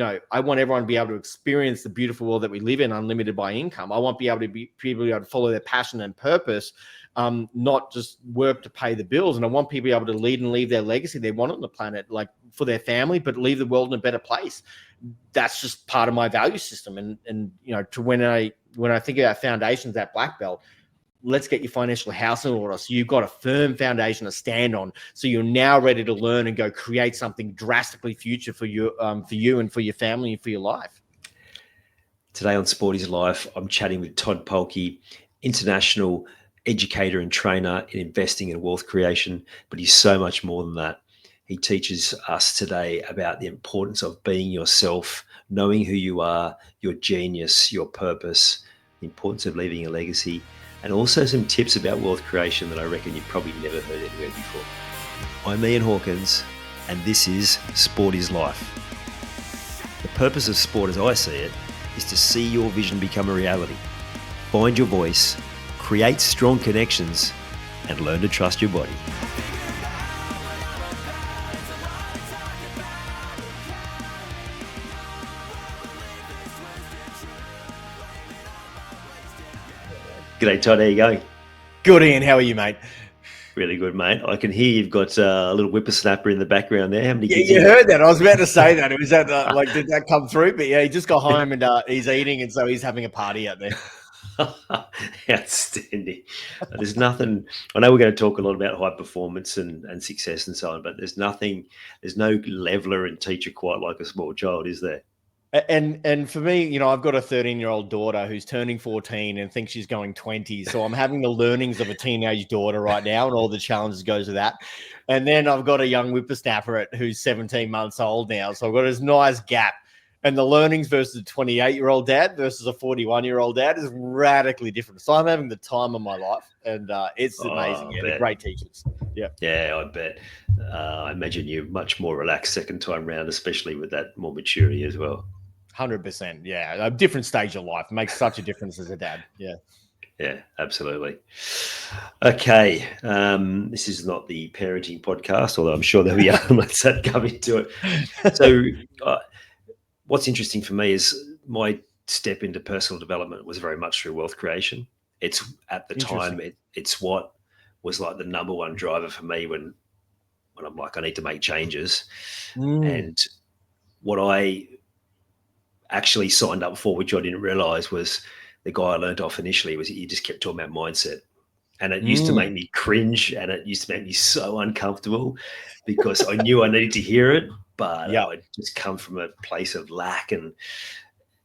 I want everyone to be able to experience the beautiful world that we live in, unlimited by income. I want people to be able to follow their passion and purpose, not just work to pay the bills. And I want people to be able to lead and leave their legacy they want on the planet, like for their family, but leave the world in a better place. That's just part of my value system. And to when I think about foundations at Black Belt, let's get your financial house in order. So you've got a firm foundation to stand on. So you're now ready to learn and go create something drastically future for you and for your family and for your life. Today on Sport is Life, I'm chatting with Todd Polke, international educator and trainer in investing and wealth creation, but he's so much more than that. He teaches us today about the importance of being yourself, knowing who you are, your genius, your purpose, the importance of leaving a legacy, and also some tips about wealth creation that I reckon you've probably never heard anywhere before. I'm Ian Hawkins, and this is Sport is Life. The purpose of sport, as I see it, is to see your vision become a reality. Find your voice, create strong connections, and learn to trust your body. G'day, Todd. How you going? Good, Ian. How are you, mate? Really good, mate. I can hear you've got a little whippersnapper in the background there. How many kids? You heard that. I was about to say that. It was that did that come through? But yeah, he just got home and he's eating, and so he's having a party out there. Outstanding. There's nothing. I know we're going to talk a lot about high performance and success and so on, but there's no leveler and teacher quite like a small child, is there? And for me, I've got a 13-year-old daughter who's turning 14 and thinks she's going 20. So I'm having the learnings of a teenage daughter right now, and all the challenges goes with that. And then I've got a young whippersnapper who's 17 months old now. So I've got this nice gap. And the learnings versus a 28-year-old dad versus a 41-year-old dad is radically different. So I'm having the time of my life, and it's amazing. Yeah, they're great teachers. Yeah, I bet. I imagine you're much more relaxed second time round, especially with that more maturity as well. 100%. Yeah, a different stage of life makes such a difference as a dad. Yeah, absolutely. Okay, this is not the parenting podcast, although I'm sure there'll be elements that come into it. So what's interesting for me is my step into personal development was very much through wealth creation. It's at the time, it's what was like the number one driver for me when I'm like, I need to make changes. And what I actually signed up for, which I didn't realize, was the guy I learned off initially was he just kept talking about mindset. And it used to make me cringe, and it used to make me so uncomfortable because I knew I needed to hear it, but I'd just come from a place of lack, and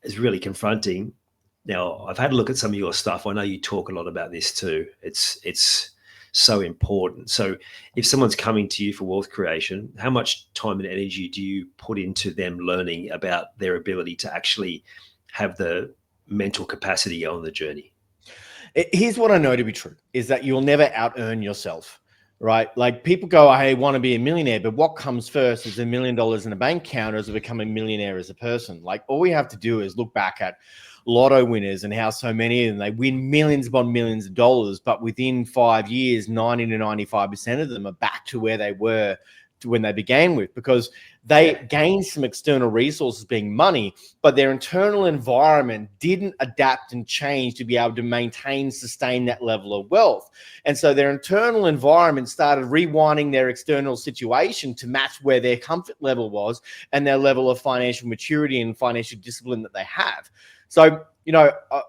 it's really confronting. Now, I've had a look at some of your stuff. I know you talk a lot about this too. It's so important. So if someone's coming to you for wealth creation, how much time and energy do you put into them learning about their ability to actually have the mental capacity on the journey? Here's what I know to be true is that you'll never out-earn yourself, right? Like people go, I want to be a millionaire, but what comes first is $1 million in a bank account or is it become a millionaire as a person? Like all we have to do is look back at lotto winners and how so many of them, they win millions upon millions of dollars, but within 5 years, 90 to 95% of them are back to where they were when they began with, because they gained some external resources being money, but their internal environment didn't adapt and change to be able to maintain, sustain that level of wealth. And so their internal environment started rewinding their external situation to match where their comfort level was and their level of financial maturity and financial discipline that they have. So,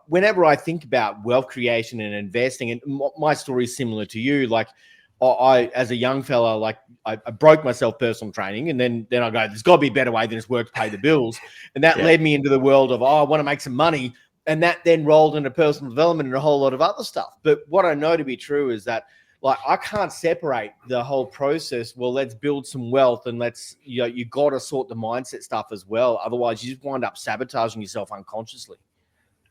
whenever I think about wealth creation and investing, and my story is similar to you, like I as a young fella, like I broke myself personal training, and then I go, there's got to be a better way than just work to pay the bills. And that led me into the world of, I want to make some money. And that then rolled into personal development and a whole lot of other stuff. But what I know to be true is that, like, I can't separate the whole process. Well, let's build some wealth and you got to sort the mindset stuff as well. Otherwise, you just wind up sabotaging yourself unconsciously.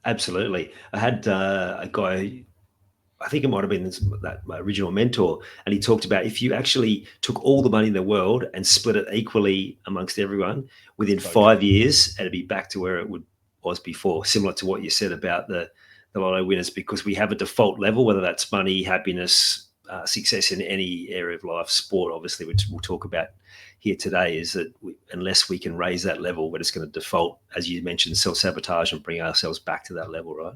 Absolutely. I had a guy, I think it might have been my original mentor, and he talked about if you actually took all the money in the world and split it equally amongst everyone, within 5 years, it'd be back to where it was before, similar to what you said about the lotto winners, because we have a default level, whether that's money, happiness, success in any area of life, sport, obviously, which we'll talk about here today is that unless we can raise that level, we're just going to default, as you mentioned, self-sabotage and bring ourselves back to that level, right?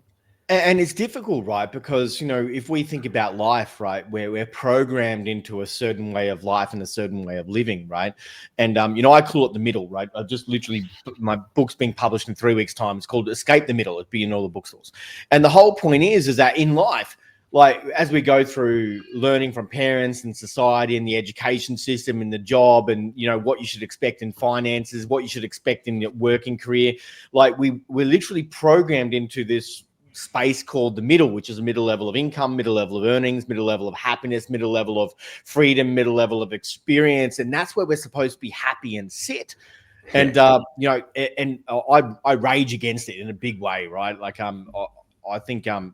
And it's difficult, right? Because, if we think about life, right, where we're programmed into a certain way of life and a certain way of living, right? And, I call it the middle, right? I've just literally, my book's being published in 3 weeks' time. It's called Escape the Middle. It'll be in all the bookstores. And the whole point is that in life, like as we go through learning from parents and society and the education system and the job and, what you should expect in finances, what you should expect in your working career, like we're literally programmed into this space called the middle, which is a middle level of income, middle level of earnings, middle level of happiness, middle level of freedom, middle level of experience. And that's where we're supposed to be happy and sit. And, and I rage against it in a big way, right? Like, I think, I'm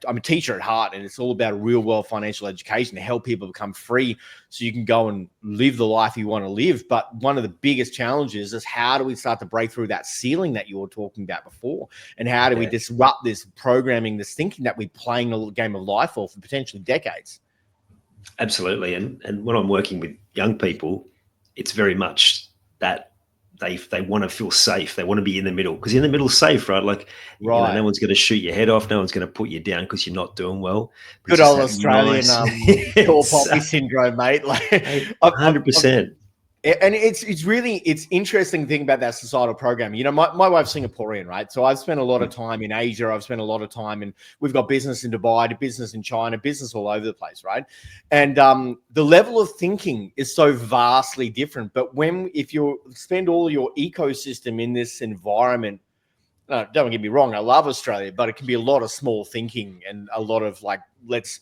a teacher at heart, and it's all about real world financial education to help people become free so you can go and live the life you want to live. But one of the biggest challenges is how do we start to break through that ceiling that you were talking about before? And how do we disrupt this programming, this thinking that we're playing a game of life for potentially decades? Absolutely. And when I'm working with young people, it's very much that they want to feel safe. They want to be in the middle because in the middle is safe, right? Like, no one's going to shoot your head off. No one's going to put you down because you're not doing well. Good old Australian Todd Polke syndrome, mate. Like 100%. And it's interesting thing about that societal programming. My wife's Singaporean, right? So I've spent a lot of time in Asia. I've spent a lot of time we've got business in Dubai, business in China, business all over the place, right? And the level of thinking is so vastly different. But if you spend all your ecosystem in this environment, don't get me wrong, I love Australia, but it can be a lot of small thinking and a lot of like, let's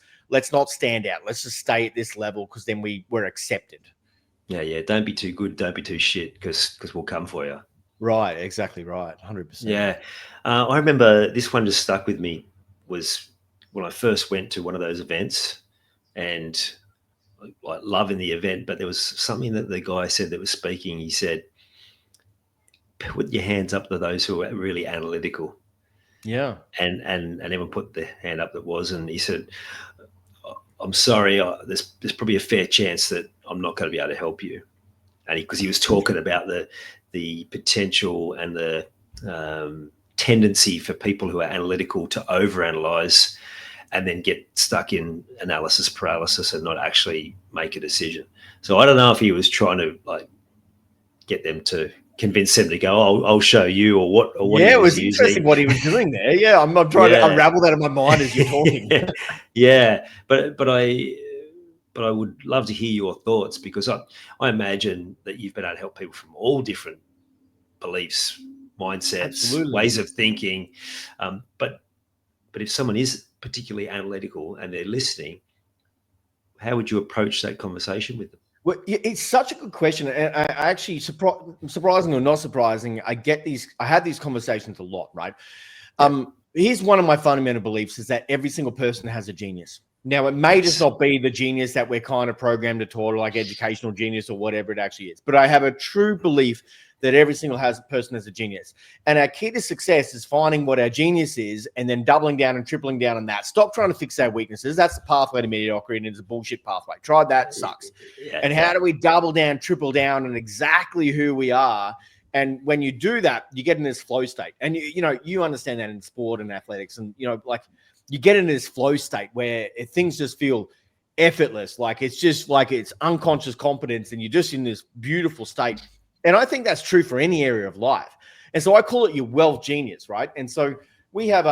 not stand out. Let's just stay at this level because then we're accepted. Yeah. Don't be too good. Don't be too shit because we'll come for you. Right. Exactly right. 100%. Yeah. I remember this one just stuck with me was when I first went to one of those events and like loving the event, but there was something that the guy said that was speaking. He said, put your hands up to those who are really analytical. Yeah. And everyone put their hand up that was, and he said, I'm sorry, there's probably a fair chance that I'm not going to be able to help you. And because he was talking about the potential and the tendency for people who are analytical to overanalyze and then get stuck in analysis paralysis and not actually make a decision. So I don't know if he was trying to like get them to convince them to go, I'll show you, or what. Yeah, it was interesting what he was doing there. Yeah, I'm trying to unravel that in my mind as you're talking. Yeah, but I would love to hear your thoughts because I imagine that you've been able to help people from all different beliefs, mindsets, Absolutely. ways of thinking. But if someone is particularly analytical and they're listening, how would you approach that conversation with them? Well, it's such a good question, and I actually, surprising or not surprising, I had these conversations a lot, right? Here's one of my fundamental beliefs is that every single person has a genius. Now, it may just not be the genius that we're kind of programmed to taught, like educational genius or whatever it actually is, but I have a true belief that every single person has a genius. And our key to success is finding what our genius is and then doubling down and tripling down on that. Stop trying to fix our weaknesses. That's the pathway to mediocrity, and it's a bullshit pathway. Tried that, sucks. And how do we double down, triple down on exactly who we are? And when you do that, you get in this flow state. And you understand that in sport and athletics. And like you get into this flow state where things just feel effortless. Like it's just like it's unconscious competence, and you're just in this beautiful state. And I think that's true for any area of life. And so I call it your wealth genius, right? And so we have,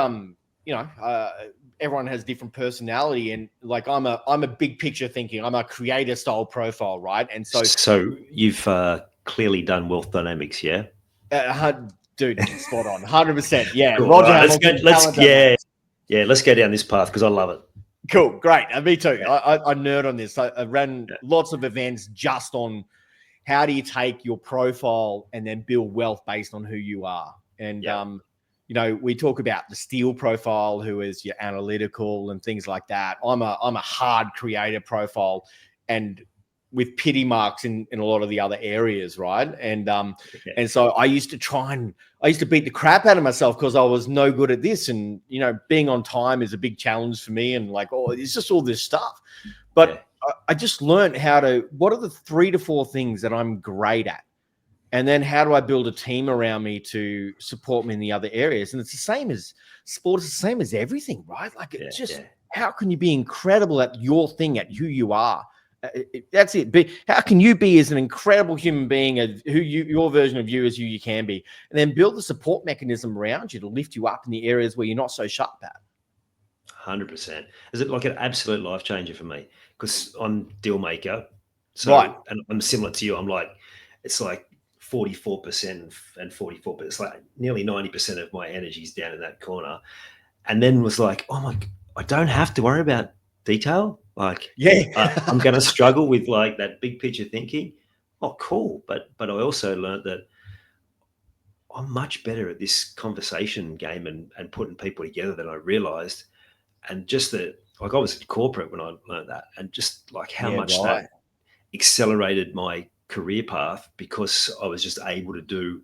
everyone has different personality, and like I'm a big picture thinking. I'm a creator style profile, right? And so you've clearly done wealth dynamics, yeah? Dude, spot on, 100%. Yeah, cool. Roger. Right, let's go down this path because I love it. Cool, great. Me too. I nerd on this. I ran lots of events just on how do you take your profile and then build wealth based on who you are. And we talk about the steel profile, who is your analytical and things like that. I'm a hard creator profile, and with pity marks in a lot of the other areas, right? And so I used to beat the crap out of myself because I was no good at this, and being on time is a big challenge for me, and like it's just all this stuff. But I just learned what are the 3 to 4 things that I'm great at? And then how do I build a team around me to support me in the other areas? And it's the same as sport, it's the same as everything, right? Like it's just, how can you be incredible at your thing, at who you are? That's it. How can you be as an incredible human being, your version of you is who you can be, and then build the support mechanism around you to lift you up in the areas where you're not so sharp at. 100%. Is it like an absolute life changer for me? Because I'm deal maker. So, and I'm similar to you. I'm like, it's like 44% and 44%. It's like nearly 90% of my energy is down in that corner. And then was like, oh my, I don't have to worry about detail. Like, I'm going to struggle with like that big picture thinking. Oh, cool. But I also learned that I'm much better at this conversation game and putting people together than I realized. And just that, like I was in corporate when I learned that, and just like how much that accelerated my career path because I was just able to do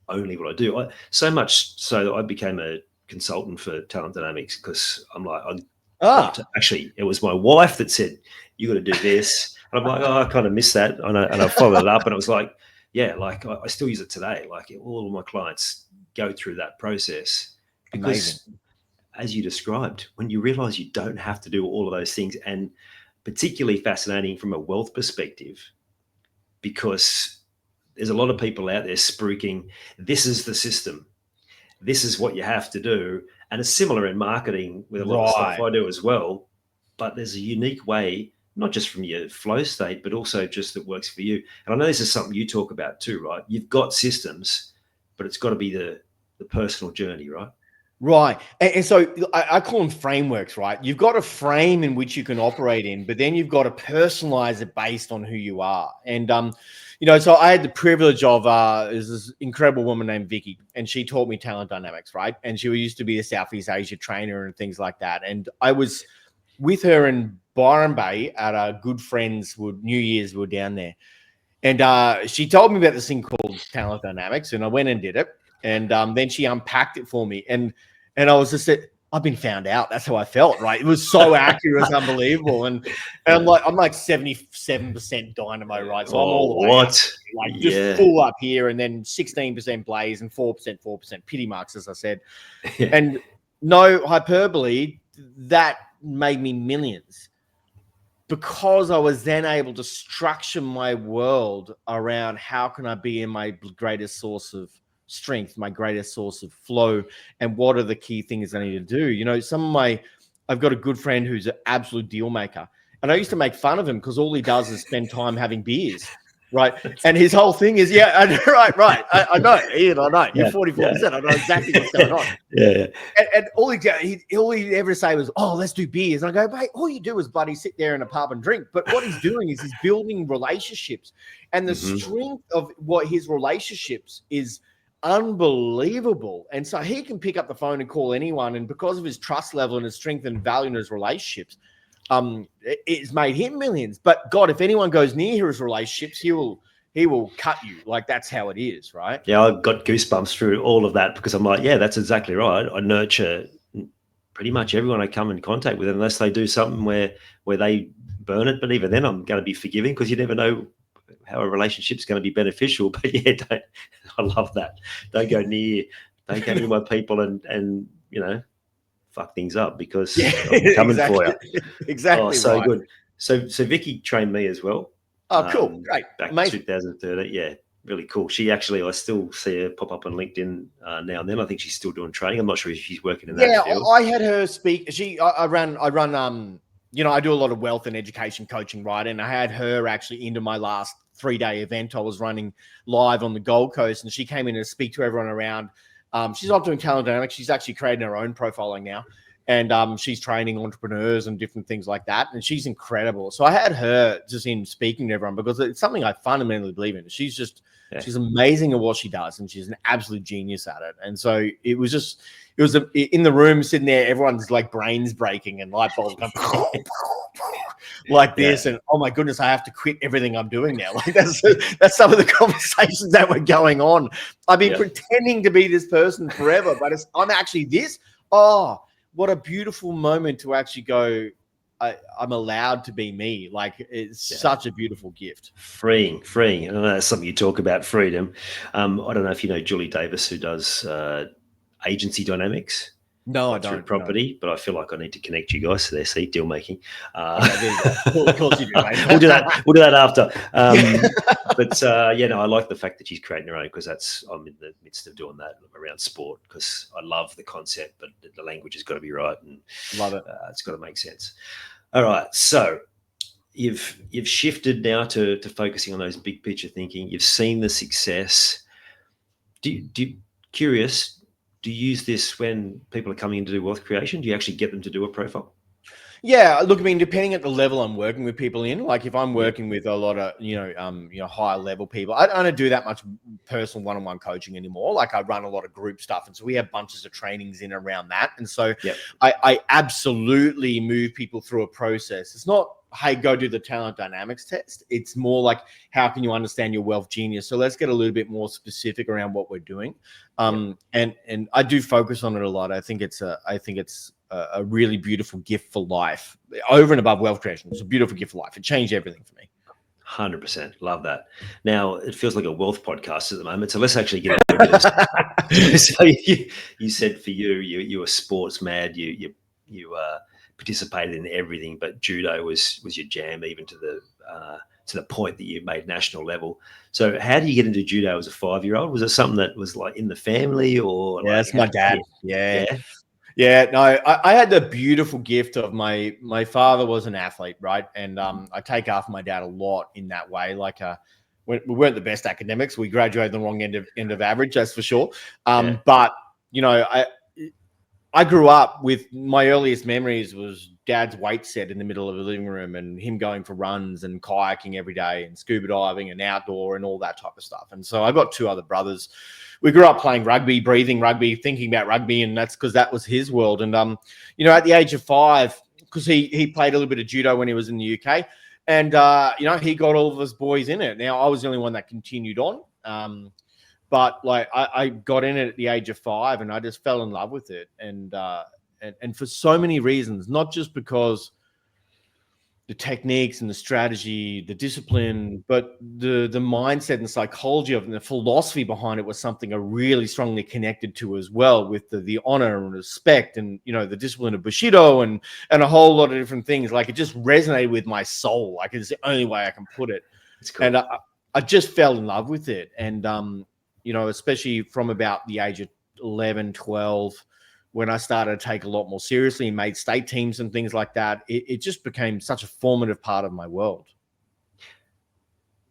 only what I do. So much so that I became a consultant for talent dynamics because I'm like, actually, it was my wife that said, you got to do this. And I'm like, oh, I kind of missed that. And I followed it up and it was like, yeah, like I still use it today. Like all of my clients go through that process because as you described, when you realize you don't have to do all of those things, and particularly fascinating from a wealth perspective, because there's a lot of people out there spruiking, this is the system, this is what you have to do. And it's similar in marketing with a lot of stuff I do as well. But there's a unique way, not just from your flow state, but also just that works for you. And I know this is something you talk about too, right? You've got systems, but it's got to be the personal journey, right? Right. And so I call them frameworks, right? You've got a frame in which you can operate in, but then you've got to personalize it based on who you are. And, so I had the privilege of there's this incredible woman named Vicky, and she taught me talent dynamics, right? And she used to be a Southeast Asia trainer and things like that. And I was with her in Byron Bay at a good friend's New Year's, we were down there. And she told me about this thing called talent dynamics, and I went and did it. And then she unpacked it for me. And I was just I've been found out. That's how I felt, right? It was so accurate, it's unbelievable. And I'm like 77% dynamo, right? So I'm all the way up, like just full up here, and then 16% blaze and 4% pity marks, as I said. And no hyperbole, that made me millions because I was then able to structure my world around how can I be in my greatest source of strength, my greatest source of flow, and what are the key things I need to do. I've got a good friend who's an absolute deal maker, and I used to make fun of him because all he does is spend time having beers, right? And his whole thing is, right. I know, Ian, I know. You're 44%. I know exactly what's going on. And all he ever say was, oh, let's do beers. And I go, mate, all you do is bloody sit there in a pub and drink. But what he's doing is he's building relationships, and the strength of what his relationships is unbelievable. And so he can pick up the phone and call anyone, and because of his trust level and his strength and value in his relationships, it's made him millions. But God, if anyone goes near his relationships, he will cut you. Like, that's how it is, right? Yeah, I've got goosebumps through all of that because I'm like, yeah, that's exactly right. I nurture pretty much everyone I come in contact with, unless they do something where they burn it. But even then, I'm going to be forgiving because you never know how a relationship's going to be beneficial. But I love that. Don't go near my people and fuck things up because I'm coming for you. Exactly. Oh, so good. So Vicky trained me as well. Oh, cool. Great. Back in 2013. Yeah, really cool. She actually, I still see her pop up on LinkedIn now and then. I think she's still doing training. I'm not sure if she's working in that field. I had her speak. I run I do a lot of wealth and education coaching, right? And I had her actually into my last 3-day event I was running live on the Gold Coast, and she came in to speak to everyone around. She's not doing talent dynamics. She's actually creating her own profiling now, and she's training entrepreneurs and different things like that. And she's incredible. So I had her just in speaking to everyone because it's something I fundamentally believe in. She's amazing at what she does, and she's an absolute genius at it. And so it was in the room sitting there, everyone's like brains breaking and light bulbs going like this, and oh my goodness, I have to quit everything I'm doing now. Like that's some of the conversations that were going on. I've been pretending to be this person forever, but I'm actually this. Oh, what a beautiful moment to actually go, I'm allowed to be me. Like it's such a beautiful gift. Freeing. I know that's something you talk about, freedom. I don't know if you know Julie Davis, who does agency dynamics. No, I Through don't. property, but I feel like I need to connect you guys to their seat deal making. Okay, there you go. Of course you do, mate. We'll do that. We'll do that after. Yeah. But I like the fact that she's creating her own, because I'm in the midst of doing that around sport, because I love the concept, but the language has got to be right, and Love it. it's got to make sense. All right, so you've shifted now to focusing on those big picture thinking. You've seen the success. Curious. Do you use this when people are coming in to do wealth creation? Do you actually get them to do a profile? Yeah, look, I mean, depending at the level I'm working with people in, like if I'm working with a lot of, higher level people, I don't do that much personal one-on-one coaching anymore. Like I run a lot of group stuff. And so we have bunches of trainings in around that. And so I absolutely move people through a process. It's not, hey, go do the talent dynamics test. It's more like, how can you understand your wealth genius? So let's get a little bit more specific around what we're doing. And I do focus on it a lot. I think it's a really beautiful gift for life, over and above wealth creation. It's a beautiful gift for life. It changed everything for me. 100%. Love that. Now, it feels like a wealth podcast at the moment, so let's actually get into this. So you said for you were sports mad. You participated in everything, but judo was your jam, even to the point that you made national level. So how did you get into judo as a 5-year-old? Was it something that was like in the family, or Yeah, it's my dad. Yeah. Yeah, no, I had the beautiful gift of my father was an athlete, right? And I take after my dad a lot in that way. Like we weren't the best academics. We graduated the wrong end of average, that's for sure. But I grew up with, my earliest memories was dad's weight set in the middle of the living room, and him going for runs and kayaking every day and scuba diving and outdoor and all that type of stuff. And so I got 2 other brothers. We grew up playing rugby, breathing rugby, thinking about rugby, and that's because that was his world. And at the age of 5, because he played a little bit of judo when he was in the UK, and he got all of us boys in it. Now I was the only one that continued on. But like I got in it at the age of 5, and I just fell in love with it. And for so many reasons, not just because the techniques and the strategy, the discipline, but the mindset and psychology of it and the philosophy behind it was something I really strongly connected to as well, with the honor and respect and, the discipline of Bushido and a whole lot of different things. Like it just resonated with my soul. Like it's the only way I can put it. It's cool. And I just fell in love with it. And, especially from about the age of 11, 12, when I started to take a lot more seriously and made state teams and things like that, it just became such a formative part of my world.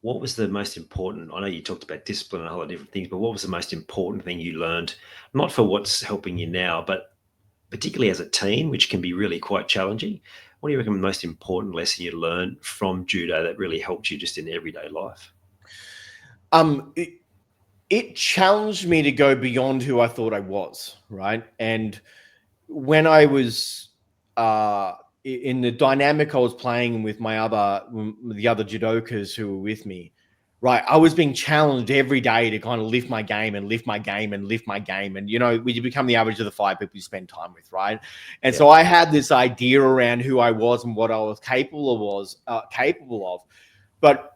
What was the most important? I know you talked about discipline and a whole lot of different things, but what was the most important thing you learned, not for what's helping you now, but particularly as a teen, which can be really quite challenging? What do you reckon the most important lesson you learned from judo that really helped you just in everyday life? It challenged me to go beyond who I thought I was, right? And when I was in the dynamic I was playing with the other judokas who were with me, right, I was being challenged every day to kind of lift my game. And you become the average of the 5 people you spend time with, right? And so I had this idea around who I was and what I was capable of. But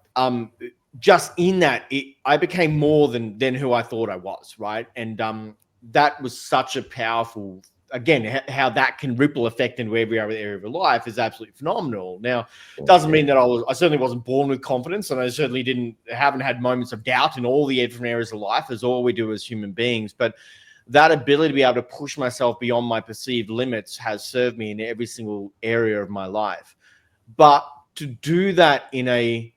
just in that, I became more than who I thought I was, right? And that was such a powerful, again, how that can ripple effect into every other area of your life is absolutely phenomenal. Now, it doesn't mean that I certainly wasn't born with confidence, and I certainly haven't had moments of doubt in all the different areas of life, as all we do as human beings. But that ability to be able to push myself beyond my perceived limits has served me in every single area of my life. But to do that in a,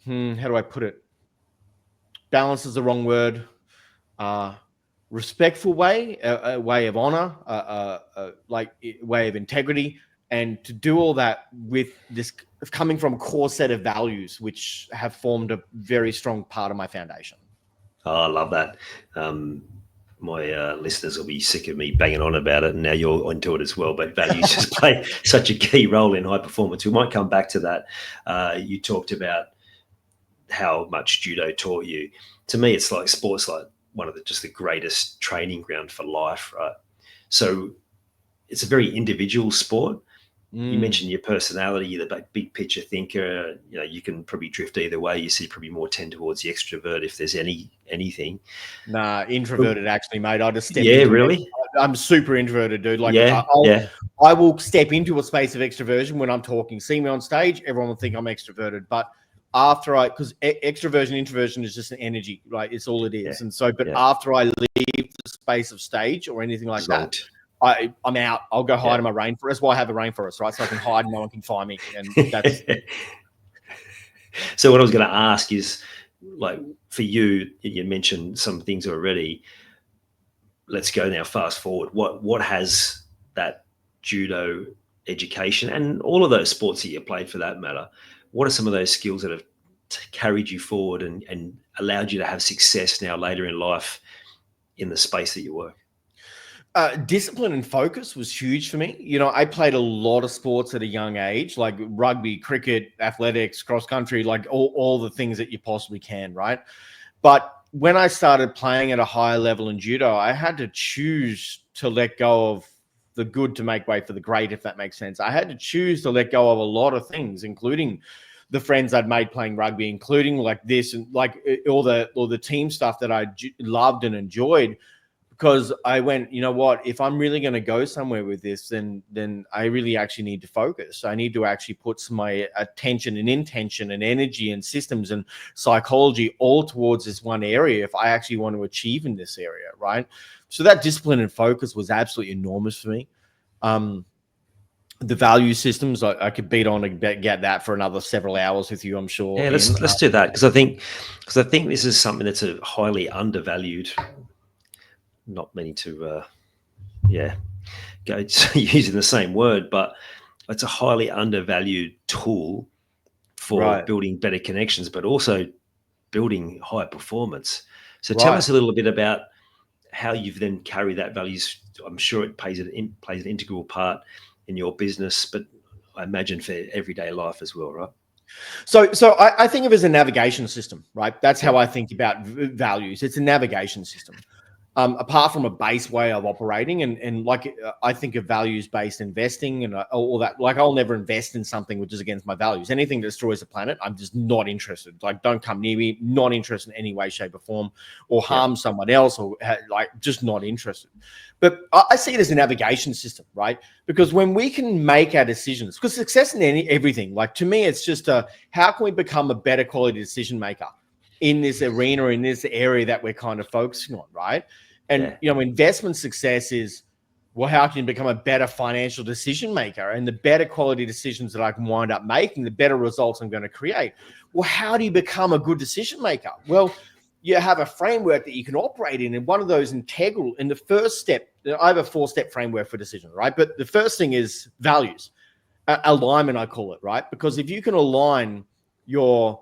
how do I put it? Balance is the wrong word. Respectful way, a way of honor, like a way of integrity, and to do all that with this coming from a core set of values, which have formed a very strong part of my foundation. Oh, I love that. My listeners will be sick of me banging on about it, and now you're onto it as well. But values just play such a key role in high performance. We might come back to that. You talked about how much judo taught you. To me, it's like sports, like one of the greatest training ground for life, right? So it's a very individual sport, You mentioned your personality, you're the big picture thinker. You know, you can probably drift either way. You see, probably more tend towards the extrovert if there's anything. Nah, introverted actually, mate. I just step Yeah, into it. really. I'm super introverted, dude. Like, Yeah, I will step into a space of extroversion when I'm talking. See me on stage, everyone will think I'm extroverted. But because extroversion, introversion is just an energy, right? It's all it is. And so, but after I leave the space of stage or anything like that, I'm out. I'll go hide in my rainforest. That's why I have a rainforest, right? So I can hide and no one can find me. And that's. So what I was going to ask is, like, for you, you mentioned some things already. Let's go now, fast forward. What has that judo education and all of those sports that you played for that matter, what are some of those skills that have carried you forward and allowed you to have success now later in life in the space that you work? Discipline and focus was huge for me. You know, I played a lot of sports at a young age, like rugby, cricket, athletics, cross country, like all the things that you possibly can, right? But when I started playing at a higher level in judo, I had to choose to let go of the good to make way for the great, if that makes sense. I had to choose to let go of a lot of things, including the friends I'd made playing rugby, including like this and like all the team stuff that I loved and enjoyed. Because I went, you know what, if I'm really going to go somewhere with this, then I really actually need to focus. I need to actually put some my attention and intention and energy and systems and psychology all towards this one area if I actually want to achieve in this area, right? So that discipline and focus was absolutely enormous for me. The value systems, I could beat on and get that for another several hours with you, I'm sure. Yeah, let's do that because I think this is something that's a highly undervalued. Not many to, go using the same word, but it's a highly undervalued tool for building better connections, but also building high performance. So tell us a little bit about how you've then carried that values. I'm sure it plays an integral part in your business, but I imagine for everyday life as well, right? So I think of it as a navigation system, right? That's how I think about values. It's a navigation system. Apart from a base way of operating and like I think of values-based investing and all that, like I'll never invest in something which is against my values. Anything that destroys the planet, I'm just not interested. Like, don't come near me, not interested in any way, shape or form, or harm someone else, or like just not interested. But I see it as a navigation system, right? Because when we can make our decisions, because success in everything, like to me, it's just how can we become a better quality decision maker in this arena, in this area that we're kind of focusing on, right? And, you know, investment success is, well, how can you become a better financial decision maker? And the better quality decisions that I can wind up making, the better results I'm going to create. Well, how do you become a good decision maker? Well, you have a framework that you can operate in, and one of those integral, and the first step, I have a 4-step framework for decision, right? But the first thing is values, alignment, I call it, right? Because if you can align your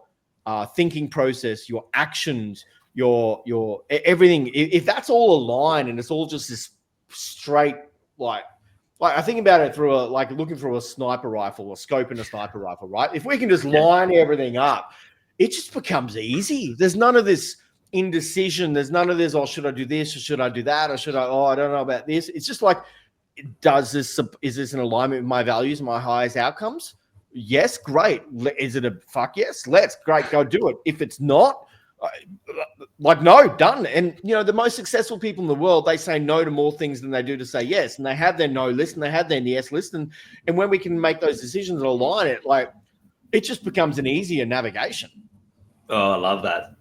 thinking process, your actions, your everything, if that's all aligned and it's all just this straight, like I think about it through like looking through a sniper rifle or scope in a sniper rifle, right? If we can just line everything up, it just becomes easy. There's none of this indecision. There's none of this, oh, should I do this or should I do that? Or should I, oh, I don't know about this. It's just like, is this in alignment with my values, my highest outcomes? Yes, great. Is it a fuck yes? Let's great, go do it. If it's not, like, no, done. And you know, the most successful people in the world, they say no to more things than they do to say yes. And they have their no list and they have their yes list. And when we can make those decisions and align it, like, it just becomes an easier navigation. Oh, I love that.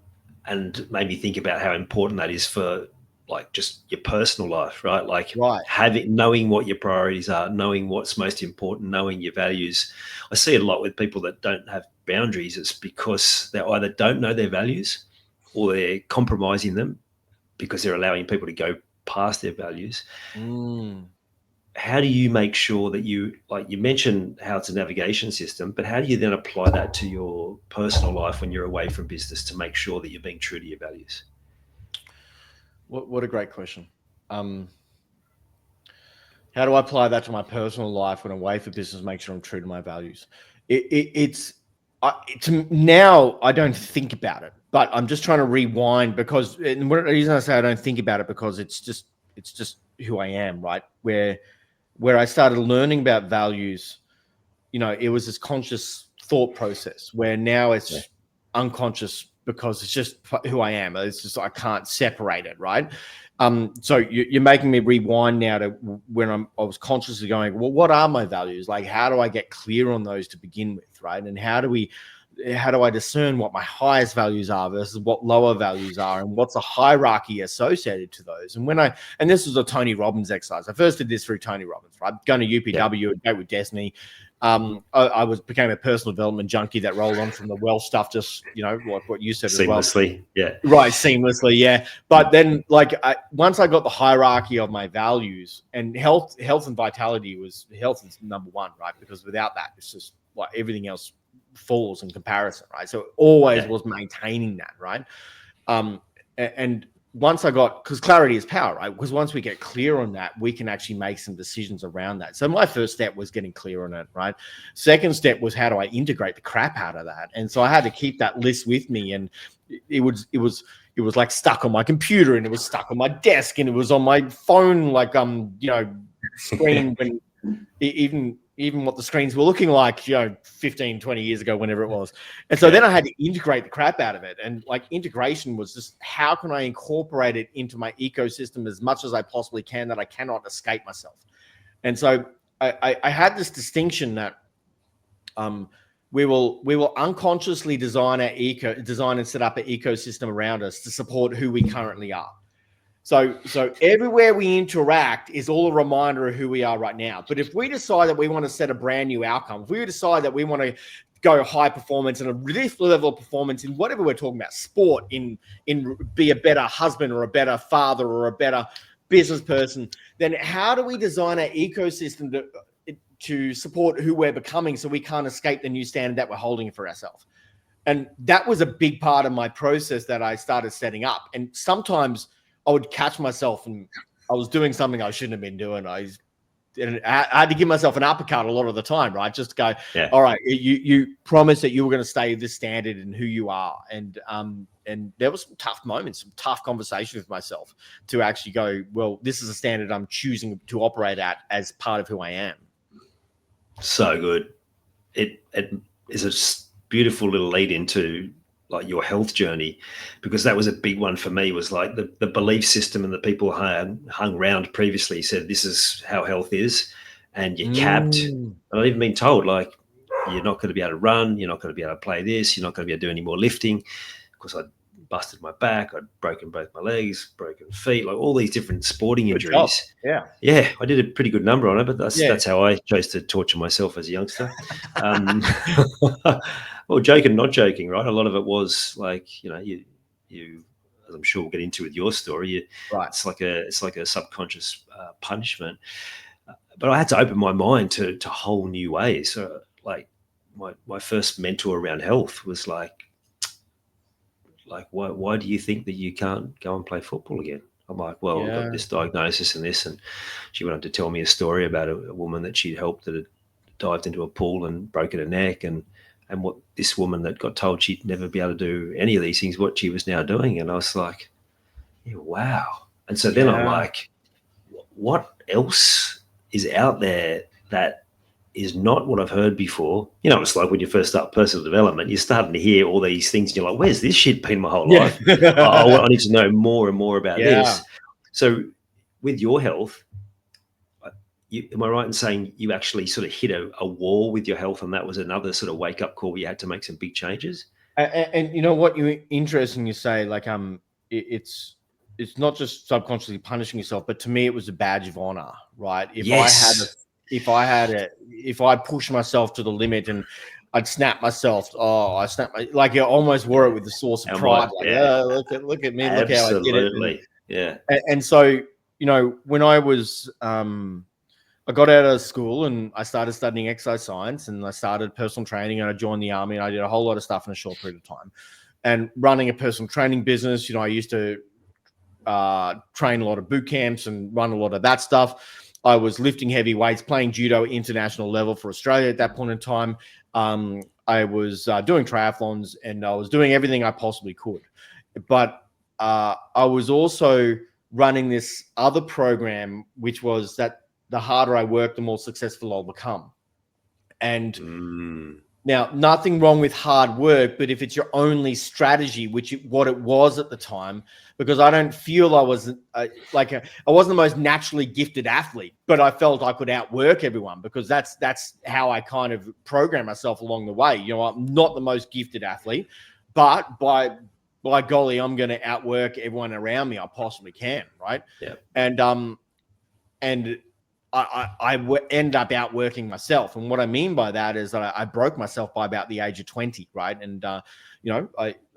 And made me think about how important that is for like just your personal life, right? Like knowing what your priorities are, knowing what's most important, knowing your values. I see it a lot with people that don't have boundaries. It's because they either don't know their values or they're compromising them because they're allowing people to go past their values. How do you make sure that you mentioned how it's a navigation system, but how do you then apply that to your personal life when you're away from business to make sure that you're being true to your values? What a great question. How do I apply that to my personal life when I'm away for business, make sure I'm true to my values? Now I don't think about it, but I'm just trying to rewind because, and the reason I say I don't think about it because it's just who I am, right? Where I started learning about values it was this conscious thought process where now it's unconscious because it's just who I am. It's just, I can't separate it. Right. So you're making me rewind now to when I was consciously going, well, what are my values? Like, how do I get clear on those to begin with? Right. And how do I discern what my highest values are versus what lower values are, and what's the hierarchy associated to those? And this was a Tony Robbins exercise. I first did this through Tony Robbins, right? Going to UPW, a date with Destiny. I became a personal development junkie that rolled on from the wealth stuff, just, like what you said seamlessly, as well. Yeah. Right. Seamlessly. Yeah. But then once I got the hierarchy of my values, and health and vitality health is number one, right? Because without that, it's just like everything else falls in comparison, right? So it always was maintaining that, right? And once I got, because clarity is power, right? Because once we get clear on that, we can actually make some decisions around that. So my first step was getting clear on it, right? Second step was, how do I integrate the crap out of that? And so I had to keep that list with me, and it was like stuck on my computer, and it was stuck on my desk, and it was on my phone, like screen when even what the screens were looking like, 15, 20 years ago, whenever it was. And so then I had to integrate the crap out of it. And like, integration was just, how can I incorporate it into my ecosystem as much as I possibly can, that I cannot escape myself. And so I had this distinction that we will unconsciously design and set up an ecosystem around us to support who we currently are. So everywhere we interact is all a reminder of who we are right now. But if we decide that we want to set a brand new outcome, if we decide that we want to go high performance and a this level of performance in whatever we're talking about, sport, in be a better husband or a better father or a better business person, then how do we design our ecosystem to support who we're becoming, so we can't escape the new standard that we're holding for ourselves? And that was a big part of my process that I started setting up. And sometimes I would catch myself and I was doing something I shouldn't have been doing. I had to give myself an uppercut a lot of the time, right? Just go, all right, you promised that you were going to stay this standard in who you are. And there was some tough moments, some tough conversations with myself to actually go, well, this is a standard I'm choosing to operate at as part of who I am. So good. It is a beautiful little lead into like your health journey, because that was a big one for me. Was like the belief system, and the people hung around previously said this is how health is, and you're capped. And I've even been told, like, you're not going to be able to run, you're not going to be able to play this, you're not going to be able to do any more lifting, because I'd busted my back, I'd broken both my legs, broken feet, like all these different sporting injuries. Yeah, I did a pretty good number on it, but that's how I chose to torture myself as a youngster. Well, joking, not joking, right? A lot of it was like, you as I'm sure we'll get into with your story, right. It's like a subconscious punishment. But I had to open my mind to whole new ways. So like my first mentor around health was like, why do you think that you can't go and play football again? I'm like, well, I've got this diagnosis and this. And she went on to tell me a story about a woman that she'd helped that had dived into a pool and broken her neck, and what this woman that got told she'd never be able to do any of these things, what she was now doing. And I was like, wow. And so then I'm like, what else is out there that is not what I've heard before? It's like when you first start personal development, you're starting to hear all these things and you're like, where's this shit been my whole life? I need to know more and more about this. So with your health, am I right in saying you actually sort of hit a wall with your health, and that was another sort of wake up call where you had to make some big changes? And you know what, you're interesting, you say, like, it's not just subconsciously punishing yourself, but to me it was a badge of honor, right? If I push myself to the limit and I'd snap myself, like, you almost wore it with the source of pride. Look at me, look how I did it. And so, when I was I got out of school and I started studying exercise science, and I started personal training, and I joined the army, and I did a whole lot of stuff in a short period of time. And running a personal training business, I used to train a lot of boot camps and run a lot of that stuff. I was lifting heavy weights, playing judo international level for Australia at that point in time. I was doing triathlons, and I was doing everything I possibly could. But I was also running this other program, which was that the harder I work, the more successful I'll become. And now, nothing wrong with hard work, but if it's your only strategy, what it was at the time, because I don't feel I was I wasn't the most naturally gifted athlete, but I felt I could outwork everyone because that's how I kind of programmed myself along the way. You know, I'm not the most gifted athlete, but by golly, I'm going to outwork everyone around me I possibly can, right? Yeah. And I end up outworking myself. And what I mean by that is that I broke myself by about the age of 20, right? And,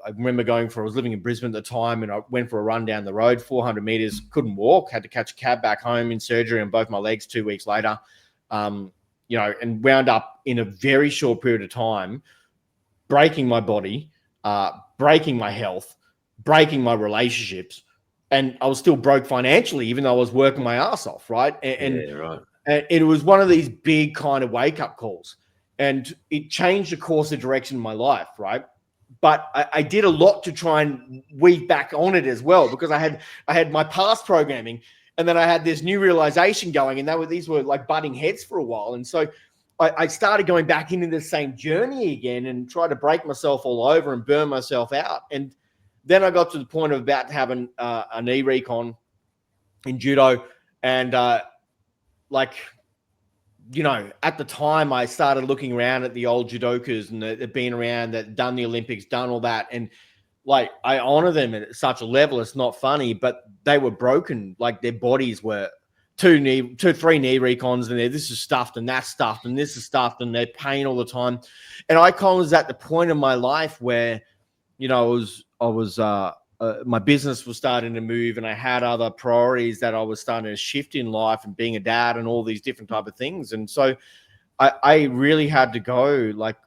I remember I was living in Brisbane at the time, and I went for a run down the road, 400 meters, couldn't walk, had to catch a cab back home, in surgery on both my legs 2 weeks later, and wound up in a very short period of time, breaking my body, breaking my health, breaking my relationships. And I was still broke financially, even though I was working my ass off, right? Right. And it was one of these big kind of wake-up calls. And it changed the course of direction of my life, right? But I did a lot to try and weave back on it as well, because I had my past programming, and then I had this new realization going, and these were like butting heads for a while. And so I started going back into the same journey again and tried to break myself all over and burn myself out. And then I got to the point of about to have a knee recon in judo. And at the time I started looking around at the old judokas and they've been around, that done the Olympics, done all that. And like, I honor them at such a level. It's not funny, but they were broken. Like, their bodies were three knee recons, and this is stuffed and that's stuffed and this is stuffed, and they're pain all the time. And I kind of was at the point in my life where, my business was starting to move, and I had other priorities that I was starting to shift in life, and being a dad and all these different type of things. And so I really had to go, like,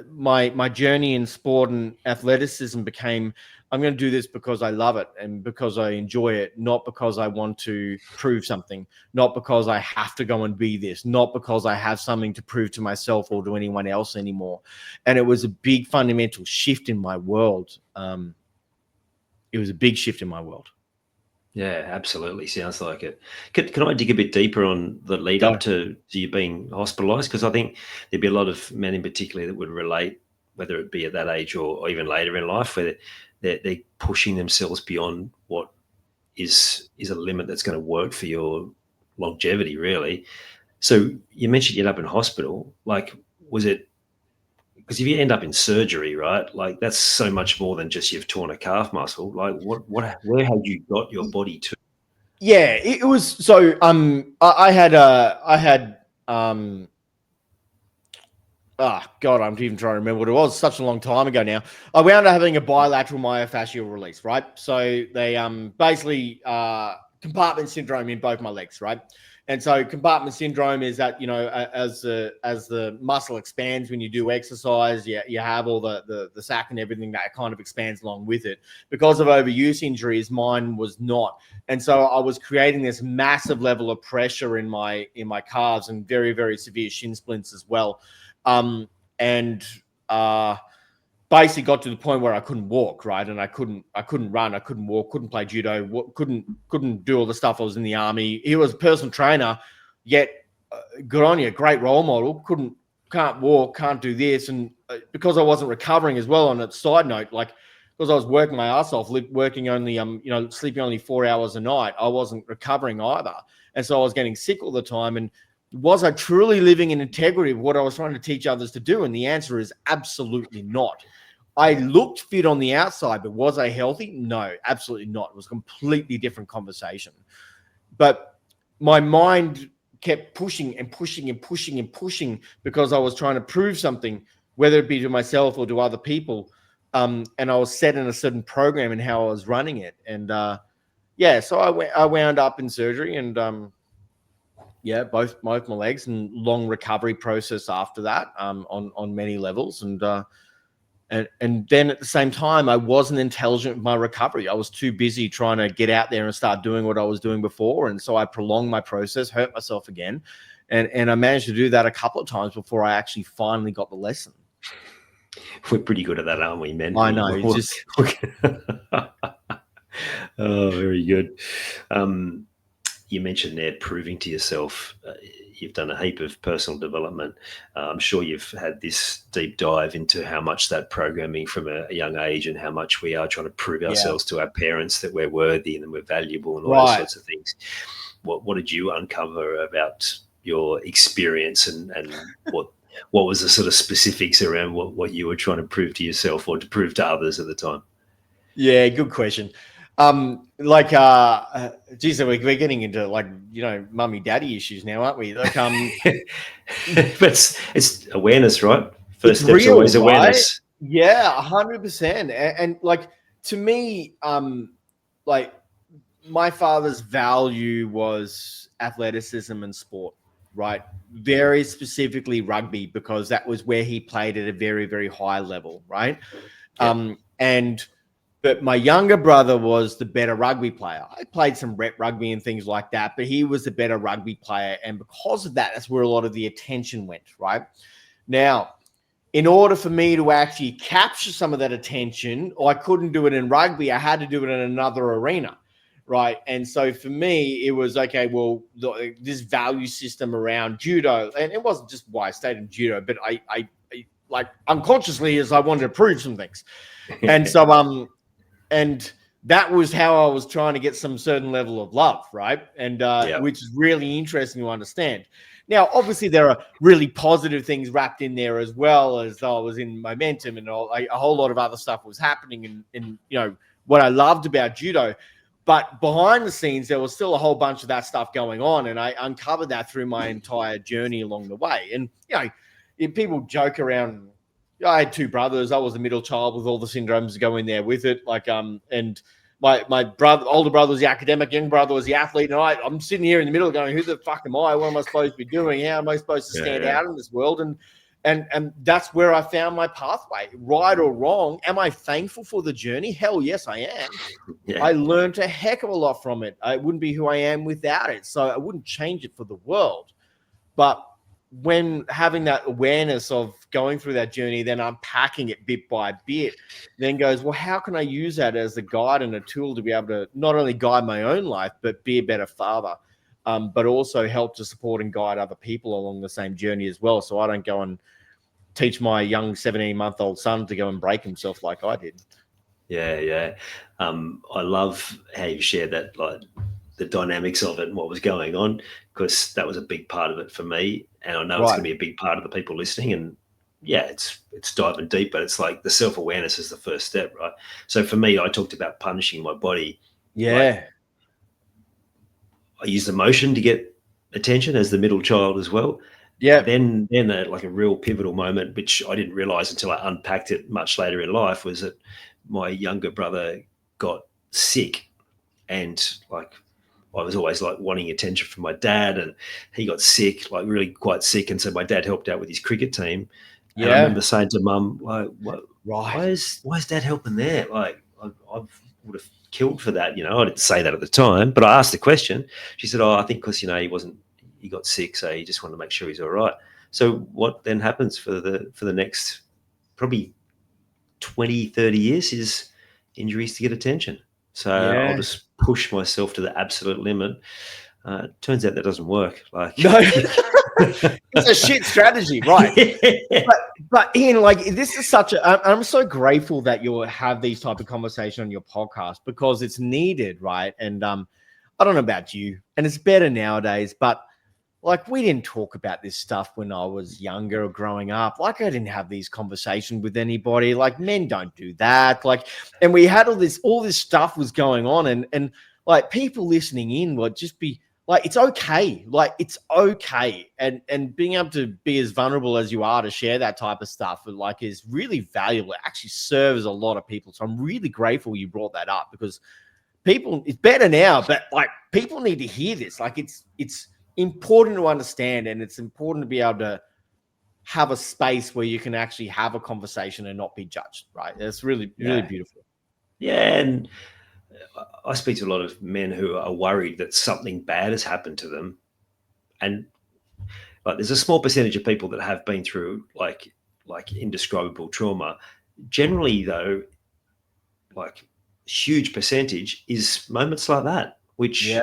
my journey in sport and athleticism became, I'm going to do this because I love it and because I enjoy it, not because I want to prove something, not because I have to go and be this, not because I have something to prove to myself or to anyone else anymore. And it was a big fundamental shift in my world. It was a big shift in my world. Yeah, absolutely. Sounds like it. Can I dig a bit deeper on the lead up to you being hospitalised? Because I think there'd be a lot of men in particular that would relate, whether it be at that age or even later in life, where they're pushing themselves beyond what is a limit that's going to work for your longevity, really. So you mentioned you end up in hospital. Like, was it, because if you end up in surgery, right, like that's so much more than just you've torn a calf muscle. Like, where had you got your body to? Yeah, it was. So I had oh God, I'm even trying to remember what it was. Such a long time ago now. I wound up having a bilateral myofascial release, right? So they basically compartment syndrome in both my legs, right? And so compartment syndrome is that, as the muscle expands when you do exercise, you have all the sac and everything that kind of expands along with it. Because of overuse injuries, mine was not. And so I was creating this massive level of pressure in my calves, and very, very severe shin splints as well. Basically got to the point where I couldn't walk, right? And I couldn't run, I couldn't walk, couldn't play judo, couldn't do all the stuff. I was in the army. He was a personal trainer, yet good on you, great role model. Can't walk, can't do this. And because I wasn't recovering as well, on a side note, like, because I was working my ass off, working only, sleeping only 4 hours a night, I wasn't recovering either. And so I was getting sick all the time. And was I truly living in integrity of what I was trying to teach others to do? And the answer is absolutely not. I looked fit on the outside, but was I healthy? No, absolutely not. It was a completely different conversation. But my mind kept pushing and pushing and pushing and pushing, because I was trying to prove something, whether it be to myself or to other people. And I was set in a certain program and how I was running it. And so I wound up in surgery, and both my legs, and long recovery process after that, on many levels. And then at the same time, I wasn't intelligent with my recovery. I was too busy trying to get out there and start doing what I was doing before. And so I prolonged my process, hurt myself again. And I managed to do that a couple of times before I actually finally got the lesson. We're pretty good at that, aren't we, men? I know. Oh, very good. you mentioned there proving to yourself. You've done a heap of personal development. I'm sure you've had this deep dive into how much that programming from a young age and how much we are trying to prove ourselves to our parents that we're worthy and we're valuable and all those sorts of things. What did you uncover about your experience and what was the sort of specifics around what you were trying to prove to yourself or to prove to others at the time? Yeah, good question. Geez, we're getting into mummy daddy issues now, aren't we? Like, but it's awareness, right? First it's step's real, always right? awareness. Yeah, 100%. And like, to me, like, my father's value was athleticism and sport, right? Very specifically rugby, because that was where he played at a very, very high level, right? Yep. But my younger brother was the better rugby player. I played some rep rugby and things like that, but he was the better rugby player. And because of that, that's where a lot of the attention went, right? Now, in order for me to actually capture some of that attention, I couldn't do it in rugby. I had to do it in another arena, right? And so for me, it was, okay, well, this value system around judo, and it wasn't just why I stayed in judo, but I like unconsciously, as I wanted to prove some things. And so, and that was how I was trying to get some certain level of love, right? And which is really interesting to understand. Now, obviously, there are really positive things wrapped in there, as well as I was in momentum and a whole lot of other stuff was happening in what I loved about judo. But behind the scenes, there was still a whole bunch of that stuff going on, and I uncovered that through my entire journey along the way. And people joke around. I had two brothers. I was the middle child with all the syndromes going there with it. And my brother, older brother was the academic, young brother was the athlete. And I'm sitting here in the middle going, who the fuck am I? What am I supposed to be doing? How am I supposed to stand out in this world? And that's where I found my pathway, right or wrong. Am I thankful for the journey? Hell yes, I am. Yeah. I learned a heck of a lot from it. I wouldn't be who I am without it. So I wouldn't change it for the world. But when having that awareness of going through that journey, then unpacking it bit by bit, then goes, well, how can I use that as a guide and a tool to be able to not only guide my own life, but be a better father, but also help to support and guide other people along the same journey as well. So I don't go and teach my young 17-month-old son to go and break himself like I did. Yeah. I love how you share that, like the dynamics of it and what was going on, because that was a big part of it for me. And I know it's going to be a big part of the people listening. And yeah, it's diving deep, but it's like the self-awareness is the first step, right? So for me, I talked about punishing my body. Yeah. Like, I used emotion to get attention as the middle child as well. Yeah. Then like a real pivotal moment, which I didn't realize until I unpacked it much later in life, was that my younger brother got sick, and like I was always like wanting attention from my dad, and he got sick, like really quite sick. And so my dad helped out with his cricket team. Yeah. And I remember saying to Mum, like, why is Dad helping there? Like, I would have killed for that. I didn't say that at the time, but I asked the question. She said, I think because, he got sick, so he just wanted to make sure he's all right. So what then happens for the next probably 20, 30 years is injuries to get attention. So I'll just push myself to the absolute limit. Turns out that doesn't work. Like, no, it's a shit strategy, right? But Ian, like, this is I'm so grateful that you have these type of conversations on your podcast, because it's needed, right? And I don't know about you, and it's better nowadays, but like, we didn't talk about this stuff when I was younger or growing up. Like, I didn't have these conversations with anybody. Like, men don't do that. Like, and we had all this stuff was going on, and like, people listening in would just be like, it's okay. Like, it's okay. And being able to be as vulnerable as you are to share that type of stuff, like, is really valuable. It actually serves a lot of people. So I'm really grateful you brought that up, because it's better now, but like, people need to hear this. Like, it's important to understand, and it's important to be able to have a space where you can actually have a conversation and not be judged, right? It's really beautiful. Yeah, and I speak to a lot of men who are worried that something bad has happened to them, and like, there's a small percentage of people that have been through like indescribable trauma. Generally, though, like, huge percentage is moments like that, which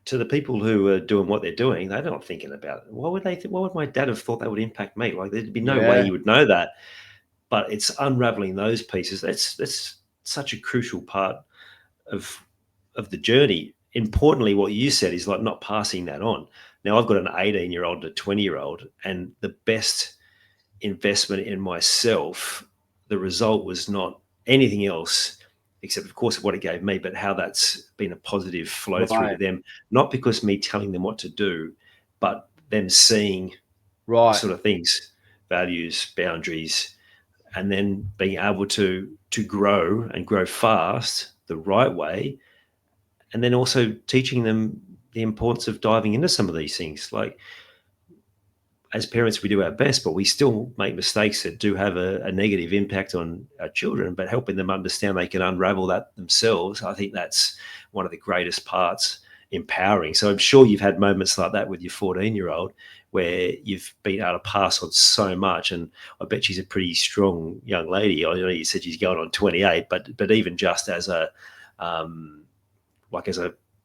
to the people who are doing what they're doing, they're not thinking about it. Why would they? Why would my dad have thought that would impact me? Like, there'd be no way you would know that. But it's unraveling those pieces. That's such a crucial part of the journey. Importantly, what you said is like not passing that on. Now, I've got an 18-year-old and a 20-year-old, and the best investment in myself, the result was not anything else except, of course, what it gave me, but how that's been a positive flow through to them. Not because me telling them what to do, but them seeing sort of things, values, boundaries, and then being able to grow and grow fast the right way, and then also teaching them the importance of diving into some of these things. Like, as parents, we do our best, but we still make mistakes that do have a negative impact on our children, but helping them understand they can unravel that themselves, I think that's one of the greatest parts, empowering. So I'm sure you've had moments like that with your 14-year-old where you've been able to pass on so much. And I bet she's a pretty strong young lady. I know you said she's going on 28, but even just as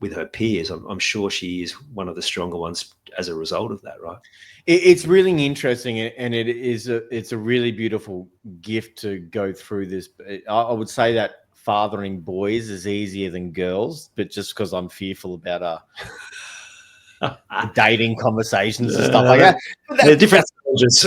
with her peers, I'm sure she is one of the stronger ones as a result of that, right? It's really interesting, and it's a really beautiful gift to go through this. I would say that fathering boys is easier than girls, but just because I'm fearful about dating conversations and stuff like that. They're different soldiers.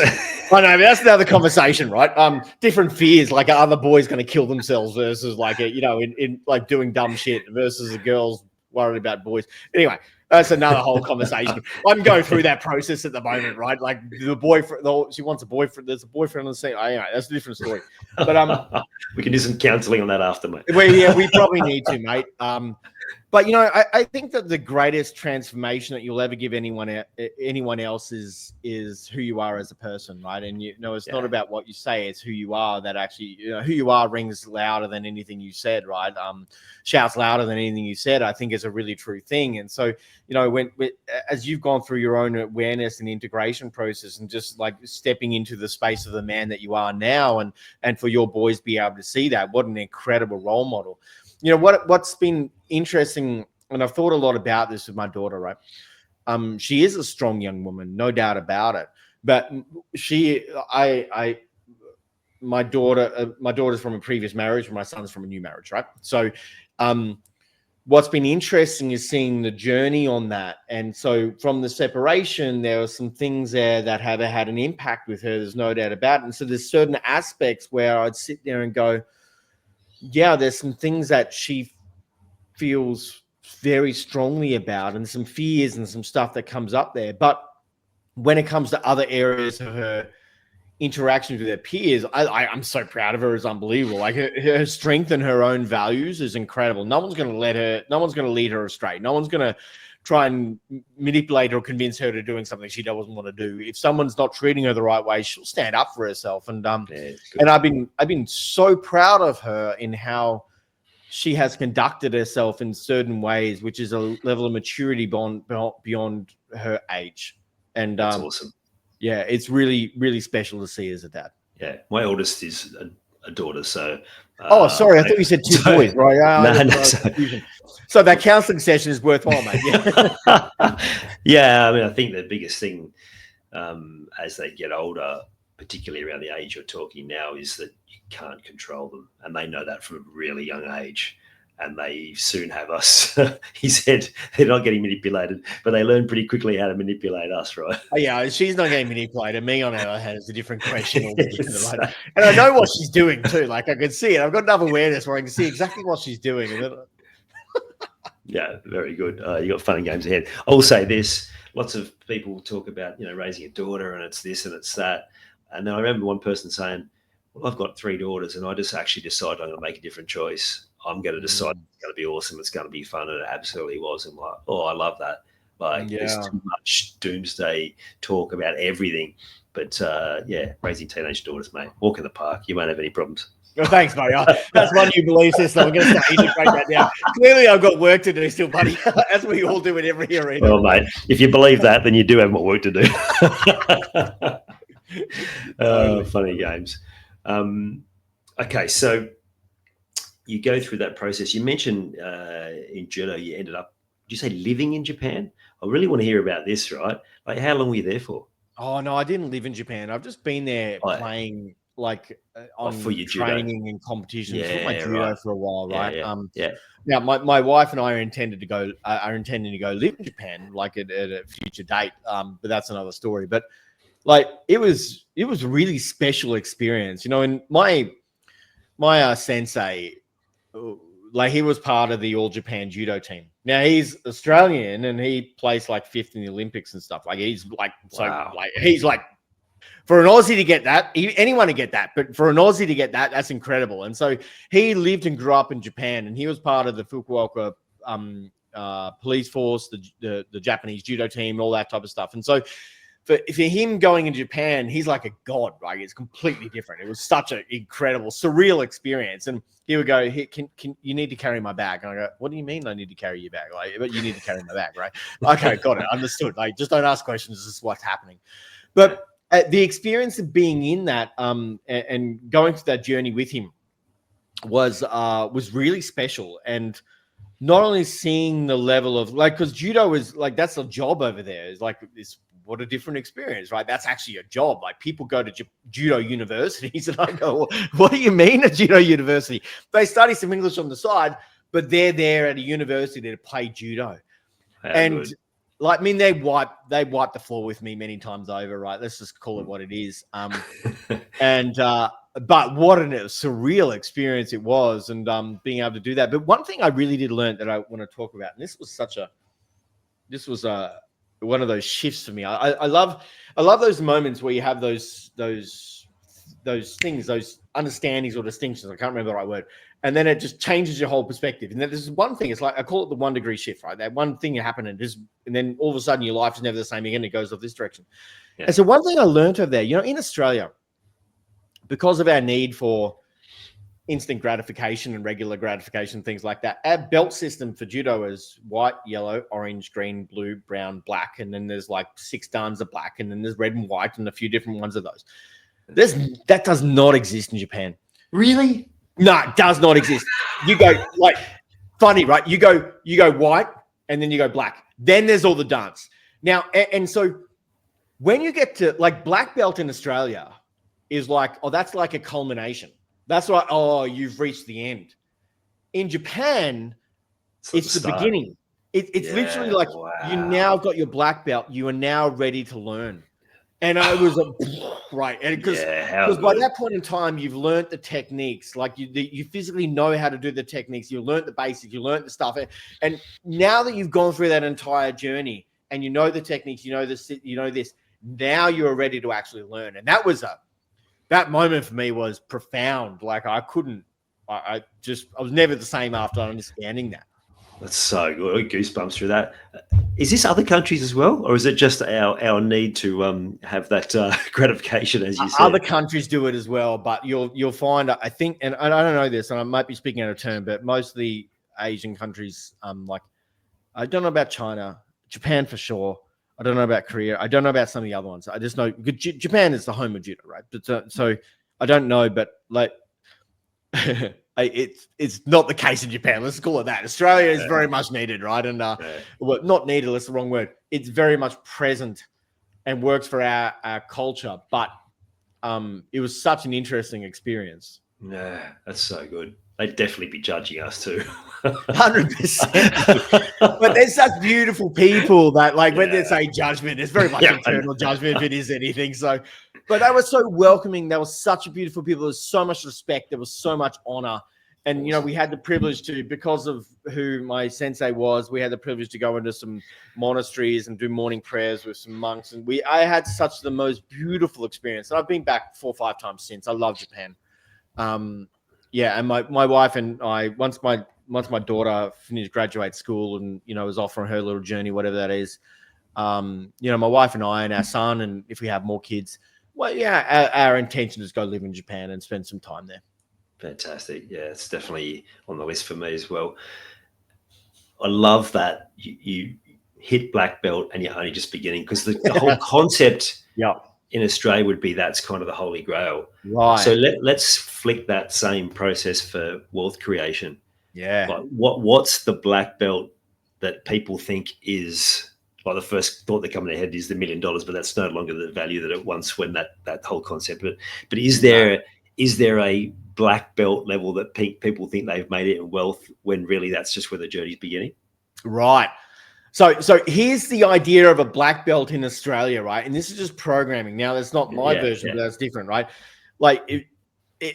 I know, but that's another conversation, right? Different fears, like, are the boys going to kill themselves versus like, in like doing dumb shit versus the girls worried about boys. Anyway, that's another whole conversation. I'm going through that process at the moment, right? Like, the boyfriend, she wants a boyfriend. There's a boyfriend on the scene. Anyway, that's a different story. But we can do some counselling on that after, mate. We probably need to, mate. But I think that the greatest transformation that you'll ever give anyone else is who you are as a person, right? And it's not about what you say; it's who you are. That actually, who you are rings louder than anything you said, right? Shouts louder than anything you said. I think is a really true thing. And so, as you've gone through your own awareness and integration process, and just like stepping into the space of the man that you are now, and for your boys to be able to see that, what an incredible role model. What's been interesting, and I've thought a lot about this with my daughter, right? She is a strong young woman, no doubt about it. But my daughter's from a previous marriage, my son's from a new marriage, right? So, what's been interesting is seeing the journey on that. And so from the separation, there are some things there that have had an impact with her. There's no doubt about it. And so there's certain aspects where I'd sit there and go, yeah, there's some things that she feels very strongly about, and some fears and some stuff that comes up there. But when it comes to other areas of her interactions with her peers, I'm so proud of her. It's unbelievable. Like, her strength and her own values is incredible. No one's going to lead her astray. No one's going to try and manipulate or convince her to doing something she doesn't want to do. If someone's not treating her the right way, she'll stand up for herself. And I've been so proud of her in how she has conducted herself in certain ways, which is a level of maturity beyond her age. And that's awesome. Yeah, it's really, really special to see as a dad. Yeah, my oldest is a daughter, so. Sorry, I thought you said two boys, right? No. So that counselling session is worthwhile, mate. Yeah. Yeah, I mean, I think the biggest thing as they get older, particularly around the age you're talking now, is that you can't control them, and they know that from a really young age. And they soon have us. He said they're not getting manipulated, but they learn pretty quickly how to manipulate us, right? Yeah, she's not getting manipulated. Me, on the other hand, is a different question. Yes. And I know what she's doing too. Like, I can see it. I've got enough awareness where I can see exactly what she's doing. Yeah, very good. You got fun and games ahead. I'll say this: lots of people talk about raising a daughter, and it's this and it's that. And then I remember one person saying, "Well, I've got 3 daughters, and I just actually decided I'm going to make a different choice. I'm going to decide it's going to be awesome. It's going to be fun." And it absolutely was. I'm like, oh, I love that. Like, there's too much doomsday talk about everything. But raising teenage daughters, mate, walk in the park. You won't have any problems. Well, thanks, mate. That's one new belief system. I'm going to start integrating that now. Clearly, I've got work to do still, buddy, as we all do in every arena. Well, mate, if you believe that, then you do have more work to do. Funny games. Okay, so you go through that process. You mentioned in judo you ended up you say living in Japan? I really want to hear about this, right? Like, how long were you there for? Oh no, I didn't live in Japan. I've just been there Oh, playing like for on your judo. training and competitions for my Yeah, judo right. for a while, Yeah, right? yeah, yeah. Now my wife and I are intending to go live in Japan, like at a future date. But that's another story. But like it was a really special experience, you know. And my sensei, like he was part of the All Japan judo team. Now he's Australian and he placed like fifth in the Olympics and stuff. Like he's like Wow. he's like, for an Aussie to get that, anyone to get that, but for an Aussie to get that, that's incredible. And so he lived and grew up in Japan, and he was part of the Fukuoka police force, the Japanese judo team, all that type of stuff. And so for him going into Japan, he's like a god, right? It's completely different. It was such an incredible, surreal experience. And he would go, hey, can you need to carry my bag? And I go, what do you mean I need to carry your bag? Like, but you need to carry my bag, right? Okay, got it, understood. Like, just don't ask questions. This is what's happening. But the experience of being in that and going through that journey with him was really special. And not only seeing the level of like, because judo is like, that's a job over there. It's like this, what a different experience, right? That's actually a job. Like people go to judo universities, and I go, well, what do you mean a judo university? They study some English on the side, but they're there at a university to play judo. And good. like, I mean, they wipe the floor with me many times over, right? Let's just call it what it is. But what a surreal experience it was, and being able to do that. But one thing I really did learn that I want to talk about, and this was one of those shifts for me. I love those moments where you have those things, those understandings or distinctions. I can't remember the right word. And then it just changes your whole perspective. And then there's one thing, it's like, I call it the 1 degree shift, right? That one thing happened and then all of a sudden your life is never the same again. It goes off this direction. Yeah. And so one thing I learned over there, you know, in Australia, because of our need for instant gratification and regular gratification, things like that, our belt system for judo is white, yellow, orange, green, blue, brown, black. And then there's like 6 dans of black, and then there's red and white and a few different ones of those. That does not exist in Japan. Really? No, it does not exist. You go like funny, right? You go white and then you go black. Then there's all the dance. Now, and so when you get to like black belt in Australia is like, oh, that's like a culmination. That's like, oh, you've reached the end. In Japan, it's the beginning. It's literally like, you now got your black belt. You are now ready to learn. And I was right, and because by that point in time, you've learned the techniques. Like you physically know how to do the techniques. You learned the basics. You learned the stuff. And now that you've gone through that entire journey, and you know the techniques, you know this. Now you are ready to actually learn. And that moment for me was profound. Like I was never the same after understanding that. That's so good. Goosebumps through that. Is this other countries as well, or is it just our need to have that gratification, as you said? Other countries do it as well, but you'll find, I think, and I don't know this, and I might be speaking out of turn, but most of the Asian countries, like I don't know about China, Japan for sure. I don't know about Korea. I don't know about some of the other ones. I just know Japan is the home of judo, right? But so I don't know, but like. It's not the case in Japan. Let's call it that. Australia is very much needed, right? And well, not needed. That's the wrong word. It's very much present and works for our culture. But it was such an interesting experience. Yeah, that's so good. They'd definitely be judging us too. 100%. But they're such beautiful people that, like, when they say judgment, it's very much internal judgment if it is anything. So, but they were so welcoming. They were such beautiful people. There was so much respect. There was so much honor. And, you know, we had the privilege to, because of who my sensei was, we had the privilege to go into some monasteries and do morning prayers with some monks. And I had such the most beautiful experience. And I've been back 4 or 5 times since. I love Japan. Yeah, and my wife and I, once my daughter finished graduate school and, you know, was off on her little journey, whatever that is, you know, my wife and I and our son, and if we have more kids, well, yeah, our intention is to go live in Japan and spend some time there. Fantastic. Yeah, it's definitely on the list for me as well. I love that you hit black belt and you're only just beginning, because the whole concept in Australia would be that's kind of the holy grail. Right. So let's flick that same process for wealth creation. Yeah. Like what's the black belt that people think is like the first thought that comes in their head is the $1 million, but that's no longer the value that it once when that whole concept. But is there a black belt level that people think they've made it in wealth when really that's just where the journey's beginning? Right. So here's the idea of a black belt in Australia, right? And this is just programming. Now, that's not my version, but that's different, right? Like,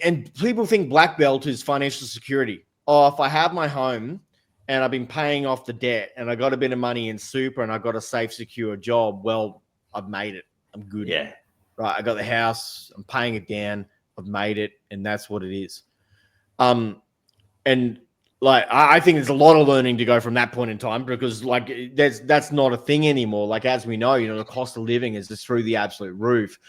and people think black belt is financial security. Oh, if I have my home and I've been paying off the debt and I got a bit of money in super and I got a safe, secure job, well, I've made it. I'm good. Yeah. Right. I got the house. I'm paying it down. I've made it, and that's what it is. And like, I think there's a lot of learning to go from that point in time, because like that's not a thing anymore. Like, as we know, the cost of living is just through the absolute roof.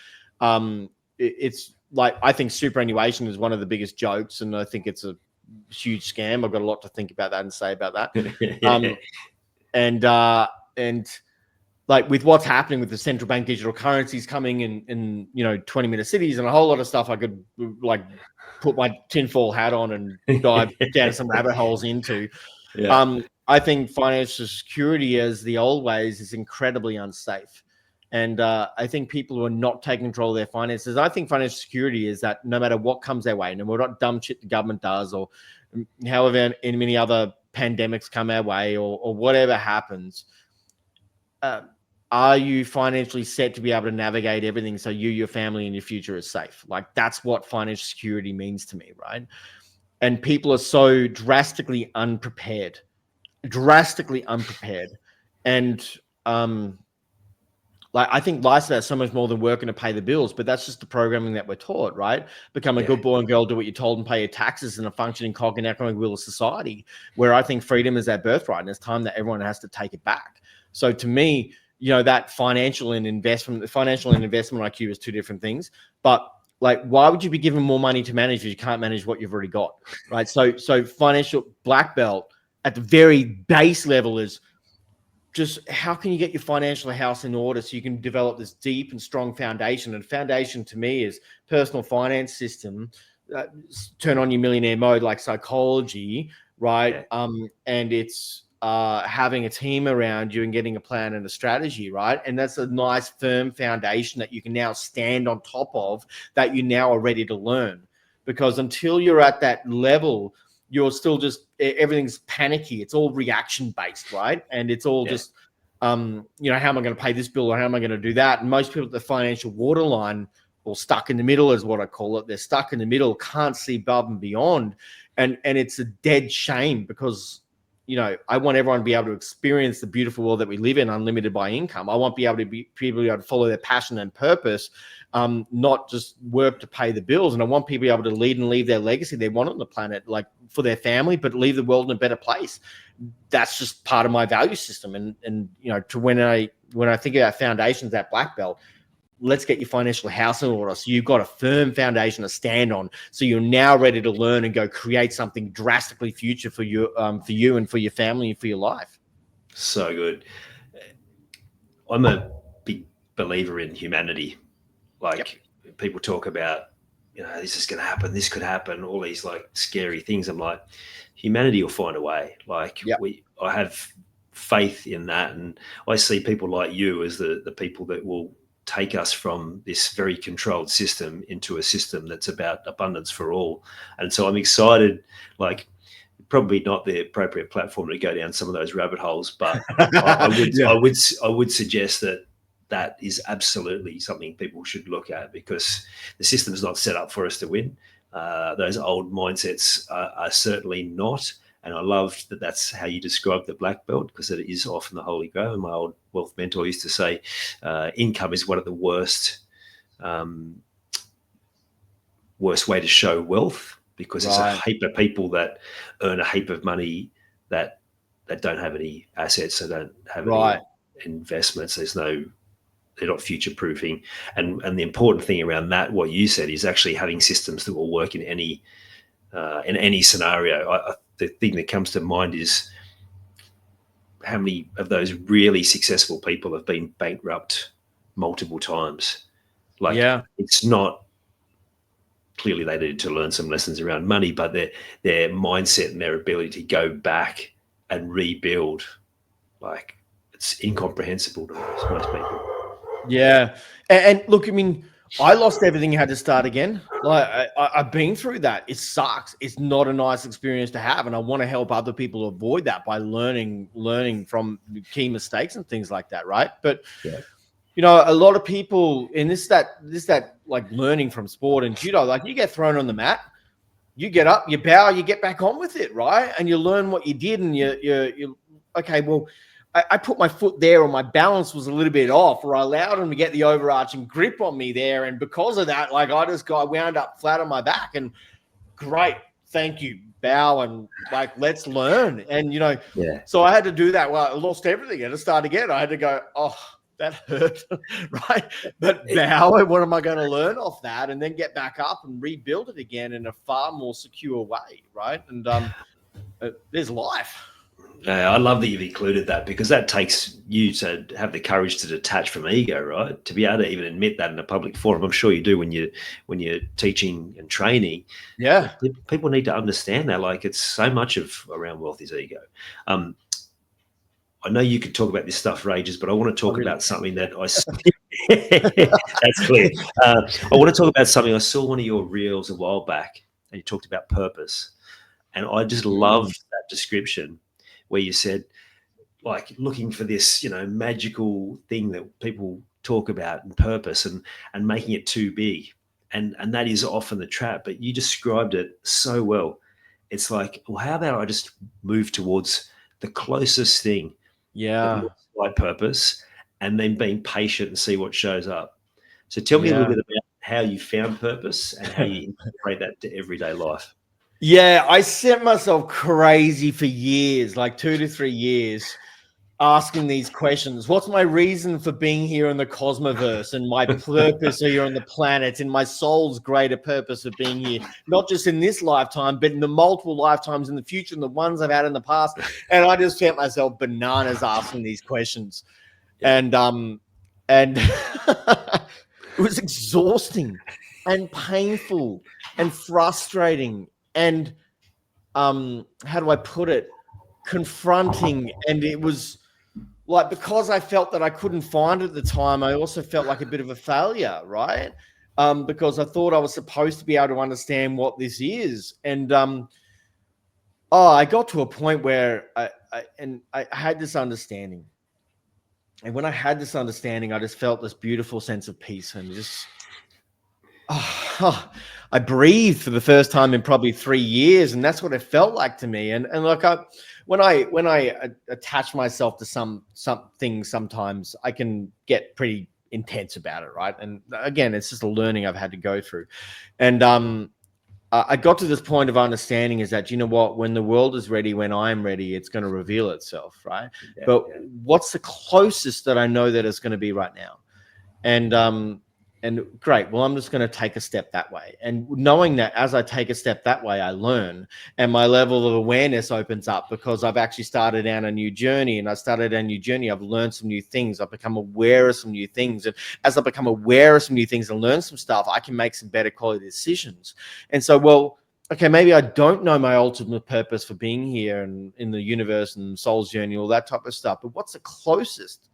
It's like, I think superannuation is one of the biggest jokes, and I think it's a huge scam. I've got a lot to think about that and say about that. And like, with what's happening with the central bank digital currencies coming in 20-minute cities and a whole lot of stuff I could like put my tinfoil hat on and dive down some rabbit holes into. I think financial security, as the old ways, is incredibly unsafe. And I think people who are not taking control of their finances, I think financial security is that no matter what comes their way, and we're not dumb shit the government does, or however many other pandemics come our way, or whatever happens, are you financially set to be able to navigate everything so you, your family, and your future is safe? Like, that's what financial security means to me, right? And people are so drastically unprepared. And like, I think life's about so much more than working to pay the bills, but that's just the programming that we're taught, right? Become a good boy and girl, do what you're told, and pay your taxes, in a functioning cog and economic wheel of society, where I think freedom is our birthright, and it's time that everyone has to take it back. So to me, that financial and investment IQ is two different things. But like, why would you be given more money to manage if you can't manage what you've already got, right? So financial black belt at the very base level is just, how can you get your financial house in order so you can develop this deep and strong foundation? And foundation to me is personal finance system, turn on your millionaire mode, like psychology, right? And it's having a team around you and getting a plan and a strategy, right? And that's a nice firm foundation that you can now stand on top of, that you now are ready to learn. Because until you're at that level, you're still just, everything's panicky. It's all reaction based, right? And it's all just, how am I going to pay this bill, or how am I going to do that? And most people at the financial waterline, or stuck in the middle is what I call it. They're stuck in the middle, can't see above and beyond. And it's a dead shame, because I want everyone to be able to experience the beautiful world that we live in, unlimited by income. I want people to be able to follow their passion and purpose, not just work to pay the bills. And I want people to be able to lead and leave their legacy they want on the planet, like for their family, but leave the world in a better place. That's just part of my value system. And to when I think about foundations at black belt, let's get your financial house in order, so you've got a firm foundation to stand on, so you're now ready to learn and go create something drastically future for you and for your family and for your life. So good. I'm a big believer in humanity. Like, people talk about, this is going to happen, this could happen, all these like scary things. I'm like, humanity will find a way. Like, I have faith in that, and I see people like you as the people that will take us from this very controlled system into a system that's about abundance for all. And so I'm excited, like, probably not the appropriate platform to go down some of those rabbit holes, but I would suggest that is absolutely something people should look at, because the system is not set up for us to win. Those old mindsets are certainly not. And I loved that that's how you describe the black belt, because it is often the holy grail. And my old wealth mentor used to say, income is one of the worst way to show wealth, because there's a heap of people that earn a heap of money that don't have any assets, they don't have any investments. They're not future proofing. And the important thing around that, what you said, is actually having systems that will work in any scenario. The thing that comes to mind is how many of those really successful people have been bankrupt multiple times. Like, it's not, clearly they needed to learn some lessons around money, but their mindset and their ability to go back and rebuild like it's incomprehensible to most people. Yeah. And look, I mean, I lost everything, had to start again. Like I've been through that. It sucks. It's not a nice experience to have. And I want to help other people avoid that by learning from key mistakes and things like that. Right. But Yeah. you know, a lot of people, and this that like learning from sport and judo, like you get thrown on the mat, you get up, you bow, you get back on with it, right? And you learn what you did, and you okay, well, I put my foot there, or my balance was a little bit off, or I allowed him to get the overarching grip on me there, and because of that, like I wound up flat on my back, and great, thank you, bow, and like let's learn, and you know, Yeah. so I had to do that. Well, I lost everything, I had to start again. I had to go, oh, that hurt, right? But bow, what am I going to learn off that, and then get back up and rebuild it again in a far more secure way, right? And there's life. I love that you've included that, because that takes you to have the courage to detach from ego, right? To be able to even admit that in a public forum. I'm sure you do when you're teaching and training. Yeah. People need to understand that. Like, it's so much of around wealth is ego. I know you could talk about this stuff, Rages, but I want to talk about something that that's clear. I want to talk about something. I saw one of your reels a while back, and you talked about purpose, and I just loved that description where you said, like, looking for this, you know, magical thing that people talk about, and purpose, and making it too big, and that is often the trap. But you described it so well. It's like, well, how about I just move towards the closest thing. Yeah. My purpose, and then being patient and see what shows up. So tell me a little bit about how you found purpose and how you integrate that to everyday life. Yeah, I set myself crazy for years, like 2 to 3 years, asking these questions. What's my reason for being here in the cosmoverse, and my purpose here on the planet, and my soul's greater purpose of being here, not just in this lifetime, but in the multiple lifetimes in the future and the ones I've had in the past. And I just felt myself bananas asking these questions. And it was exhausting and painful and frustrating and how do I put it? Confronting. And it was like, because I felt that I couldn't find it at the time, I also felt like a bit of a failure, right? Because I thought I was supposed to be able to understand what this is. And I got to a point where I had this understanding. And when I had this understanding, I just felt this beautiful sense of peace, and just I breathed for the first time in probably 3 years, and that's what it felt like to me. And look, when I attach myself to some things, sometimes I can get pretty intense about it, right? And again, it's just a learning I've had to go through. And I got to this point of understanding is that, you know what, when the world is ready, when I'm ready, it's going to reveal itself, right? What's the closest that I know that it's going to be right now? And great, well, I'm just going to take a step that way. And knowing that as I take a step that way, I learn, and my level of awareness opens up, because I've actually started down a new journey. And I started a new journey. I've learned some new things. I've become aware of some new things. And as I become aware of some new things and learn some stuff, I can make some better quality decisions. And so, well, okay, maybe I don't know my ultimate purpose for being here and in the universe and soul's journey, all that type of stuff. But what's the closest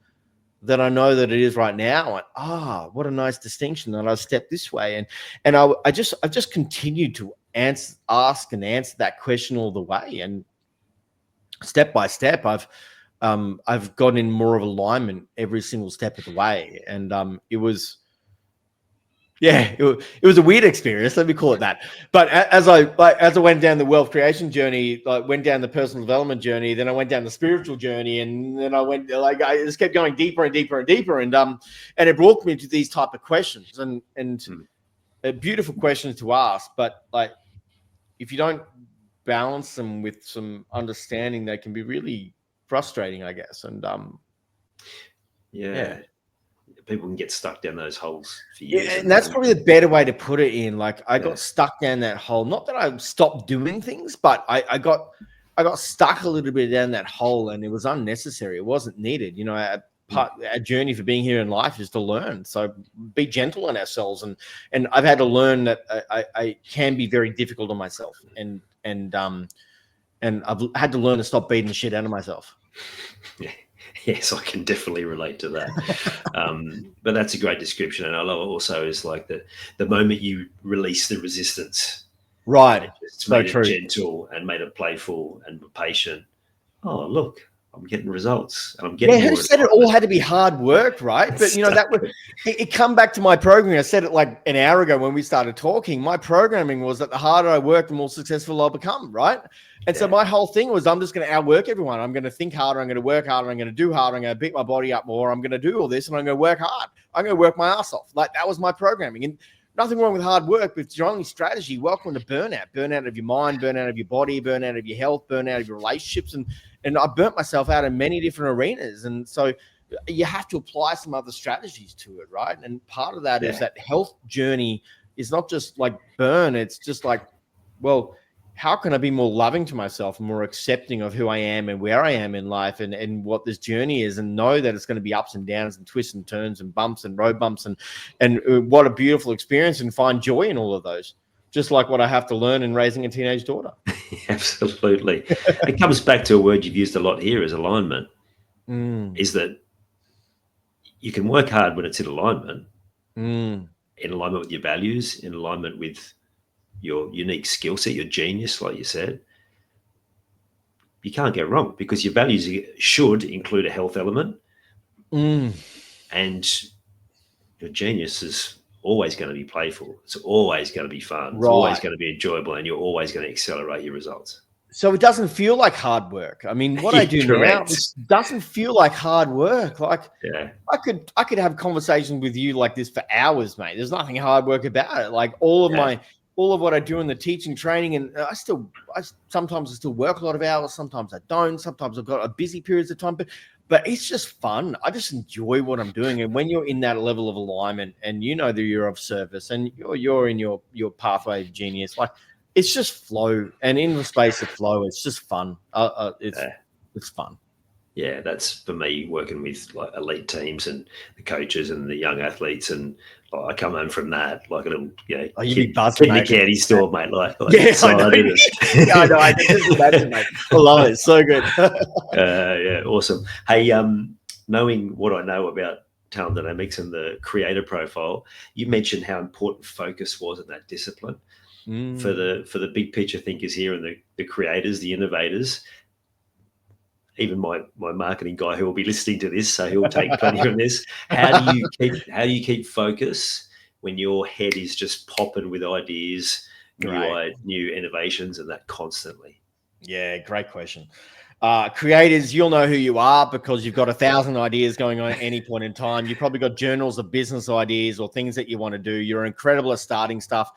that I know that it is right now? And what a nice distinction that I stepped this way. And I've just continued to ask and answer that question all the way. And step by step, I've gotten in more of alignment every single step of the way. And it was a weird experience, let me call it that. But as I went down the wealth creation journey, like went down the personal development journey, then I went down the spiritual journey, and then I went, like, I just kept going deeper and deeper and deeper, and it brought me to these type of questions, and beautiful questions to ask. But like, if you don't balance them with some understanding, they can be really frustrating, I guess. And people can get stuck down those holes for years. Yeah, and that's probably the better way to put it in. Like, I got stuck down that hole. Not that I stopped doing things, but I got stuck a little bit down that hole, and it was unnecessary. It wasn't needed. You know, our journey for being here in life is to learn. So be gentle on ourselves. And I've had to learn that I can be very difficult on myself. And I've had to learn to stop beating the shit out of myself. Yes, I can definitely relate to that. But that's a great description. And I love it also is like the moment you release the resistance Right. and just So made it true. gentle and made it playful and patient. Oh, look, I'm getting results and I'm Yeah, getting who more said it all had to be hard work, right? But that would it come back to my programming. I said it like an hour ago when we started talking. My programming was that the harder I work, the more successful I'll become, right? And so my whole thing was I'm just going to outwork everyone. I'm going to think harder. I'm going to work harder. I'm going to do harder. I'm going to beat my body up more. I'm going to do all this and I'm going to work hard. I'm going to work my ass off. Like that was my programming. And nothing wrong with hard work, but it's your only strategy. Welcome to burnout of your mind, burnout of your body, burnout of your health, burnout of your relationships. And I burnt myself out in many different arenas. And so you have to apply some other strategies to it, right? And part of that is that health journey is not just like burn. It's just like, well, how can I be more loving to myself and more accepting of who I am and where I am in life and what this journey is, and know that it's going to be ups and downs and twists and turns and bumps and road bumps and what a beautiful experience, and find joy in all of those. Just like what I have to learn in raising a teenage daughter. Absolutely. It comes back to a word you've used a lot here is alignment. Is that you can work hard when it's in alignment, in alignment with your values, in alignment with your unique skill set, your genius, like you said. You can't get wrong because your values should include a health element. And your genius is always going to be playful. It's always going to be fun. It's always going to be enjoyable, and you're always going to accelerate your results. So it doesn't feel like hard work. I mean, what I do now doesn't feel like hard work. Like I could have conversations with you like this for hours, mate. There's nothing hard work about it. Like all of what I do in the teaching training, and sometimes I still work a lot of hours. Sometimes I don't. Sometimes I've got a busy periods of time, but it's just fun. I just enjoy what I'm doing. And when you're in that level of alignment and you know that you're of service and you're in your pathway of genius, like it's just flow. And in the space of flow, it's just fun. It's fun. Yeah, that's for me working with like elite teams and the coaches and the young athletes, and I come home from that like a little, kid in the candy store, mate. Like I know. I can just imagine, mate. I love it. So good. Yeah, awesome. Hey, knowing what I know about talent dynamics and the creator profile, you mentioned how important focus was in that discipline for the big picture thinkers here and the creators, the innovators. Even my marketing guy who will be listening to this, so he'll take plenty from this. How do you keep focus when your head is just popping with ideas, new innovations, and that constantly? Yeah, great question. Creators, you'll know who you are because you've got 1,000 ideas going on at any point in time. You've probably got journals of business ideas or things that you want to do. You're incredible at starting stuff,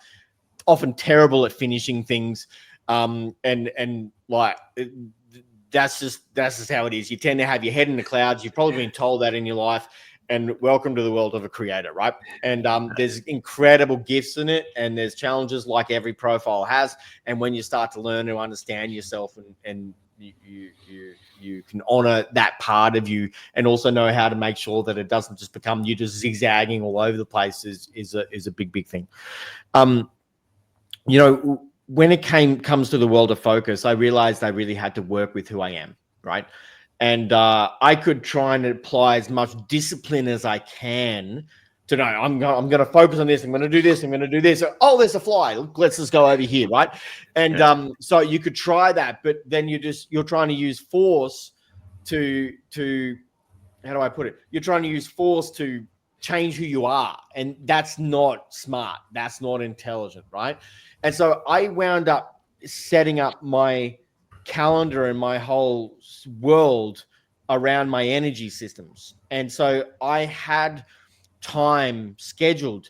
often terrible at finishing things, and like. That's just how it is. You tend to have your head in the clouds. You've probably been told that in your life. And welcome to the world of a creator, right? And there's incredible gifts in it, and there's challenges like every profile has. And when you start to learn to understand yourself and you can honor that part of you, and also know how to make sure that it doesn't just become you just zigzagging all over the place is a big thing. When it comes to the world of focus, I realized I really had to work with who I am, right? And I could try and apply as much discipline as I can to know I'm going to focus on this. I'm going to do this. I'm going to do this. Oh, there's a fly. Let's just go over here, right? And so you could try that, but then you're trying to use force to how do I put it? You're trying to use force to change who you are, and that's not smart. That's not intelligent, right? And so I wound up setting up my calendar and my whole world around my energy systems. And so I had time scheduled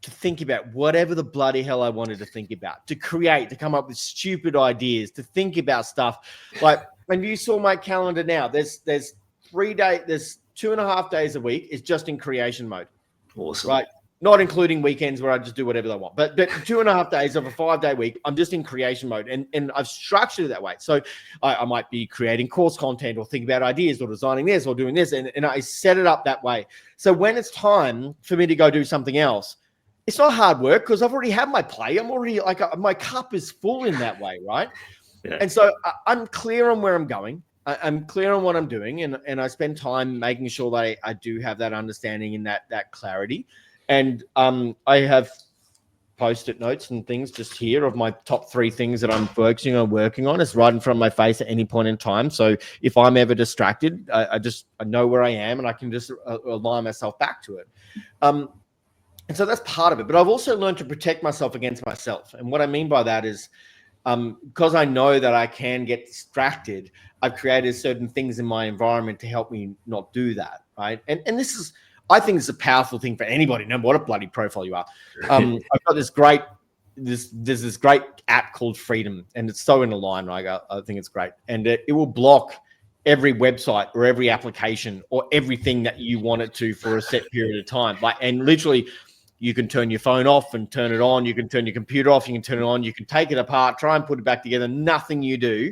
to think about whatever the bloody hell I wanted to think about, to create, to come up with stupid ideas, to think about stuff. Like when you saw my calendar now, there's 3 days, there's 2.5 days a week is just in creation mode. Awesome. Right. Not including weekends where I just do whatever I want, but 2.5 days of a 5-day week, I'm just in creation mode, and I've structured it that way. So I might be creating course content or thinking about ideas or designing this or doing this, and I set it up that way. So when it's time for me to go do something else, it's not hard work because I've already had my play. I'm already my cup is full in that way, right? Yeah. And so I'm clear on where I'm going. I'm clear on what I'm doing, and I spend time making sure that I do have that understanding and that clarity. And I have post-it notes and things just here of my top 3 things that I'm working on. It's right in front of my face at any point in time. So if I'm ever distracted, I know where I am, and I can just align myself back to it. And so that's part of it. But I've also learned to protect myself against myself. And what I mean by that is, because I know that I can get distracted, I've created certain things in my environment to help me not do that, right? And this is, I think it's a powerful thing for anybody, no matter what a bloody profile you are. I've got there's this great app called Freedom, and it's so in the line, right? I think it's great. And it will block every website or every application or everything that you want it to for a set period of time. And literally, you can turn your phone off and turn it on. You can turn your computer off. You can turn it on. You can take it apart, try and put it back together. Nothing you do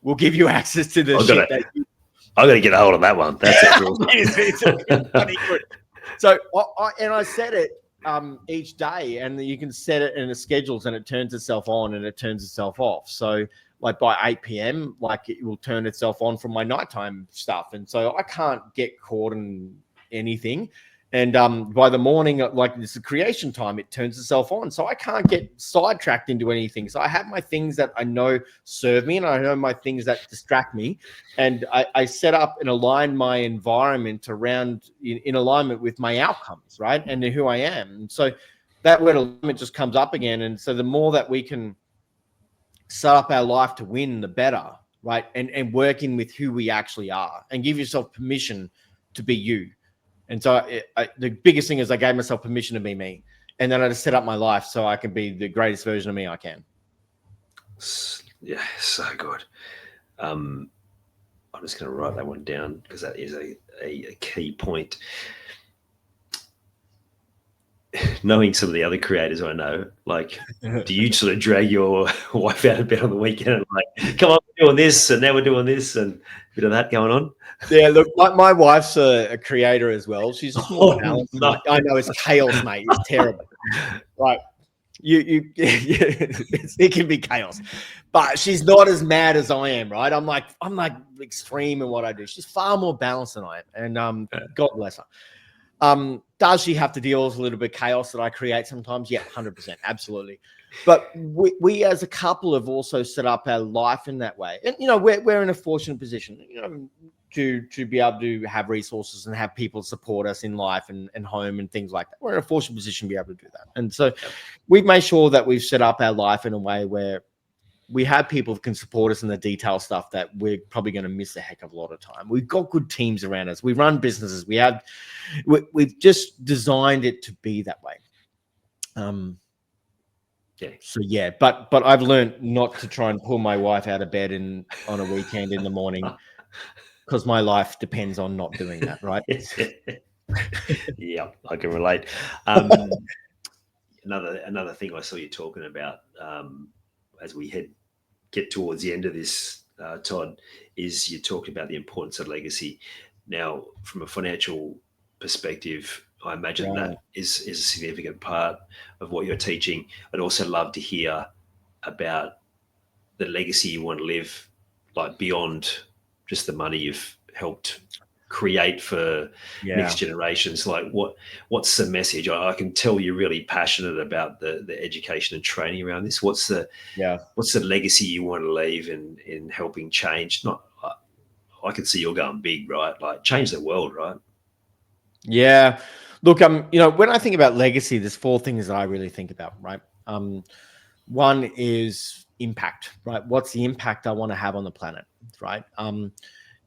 will give you access to the shit. I'm going to get a hold of that one. That's it's funny good. So I set it each day, and you can set it in the schedules, and it turns itself on and it turns itself off. So like by 8 p.m., like it will turn itself on from my nighttime stuff. And so I can't get caught in anything. And by the morning, like it's a creation time, it turns itself on. So I can't get sidetracked into anything. So I have my things that I know serve me, and I know my things that distract me. And I set up and align my environment around in alignment with my outcomes, right? And who I am. And so that word alignment just comes up again. And so the more that we can set up our life to win, the better, right? And working with who we actually are, and give yourself permission to be you. And so the biggest thing is I gave myself permission to be me. And then I just set up my life so I can be the greatest version of me I can. Yeah, so good. I'm just going to write that one down because that is a key point. Knowing some of the other creators I know, like, do you sort of drag your wife out of bed on the weekend and like, come on, we're doing this, and now we're doing this, and a bit of that going on? Yeah, look, my wife's a creator as well. She's just more balanced. No. I know it's chaos, mate. It's terrible. Right. It can be chaos, but she's not as mad as I am, right? I'm like extreme in what I do. She's far more balanced than I am, and God bless her. Does she have to deal with a little bit of chaos that I create sometimes? Yeah, 100%, absolutely. But we as a couple have also set up our life in that way, and we're in a fortunate position, to be able to have resources and have people support us in life and home and things like that. We're in a fortunate position to be able to do that. And so we've made sure that we've set up our life in a way where we have people who can support us in the detail stuff that we're probably going to miss a heck of a lot of time. We've got good teams around us. We run businesses. We've just designed it to be that way. So yeah, but I've learned not to try and pull my wife out of bed on a weekend in the morning, because my life depends on not doing that, right? Yeah, I can relate. Another thing I saw you talking about as we get towards the end of this, Todd, is you talked about the importance of legacy. Now, from a financial perspective, I imagine that is a significant part of what you're teaching. I'd also love to hear about the legacy you want to live, like beyond just the money you've helped create for next generations. Like what's the message? I can tell you're really passionate about the education and training around this. What's the legacy you want to leave in helping change? I can see you're going big, right? Like change the world, right? Yeah. Look, when I think about legacy, there's 4 things that I really think about, right? One is impact, right? What's the impact I want to have on the planet, right? And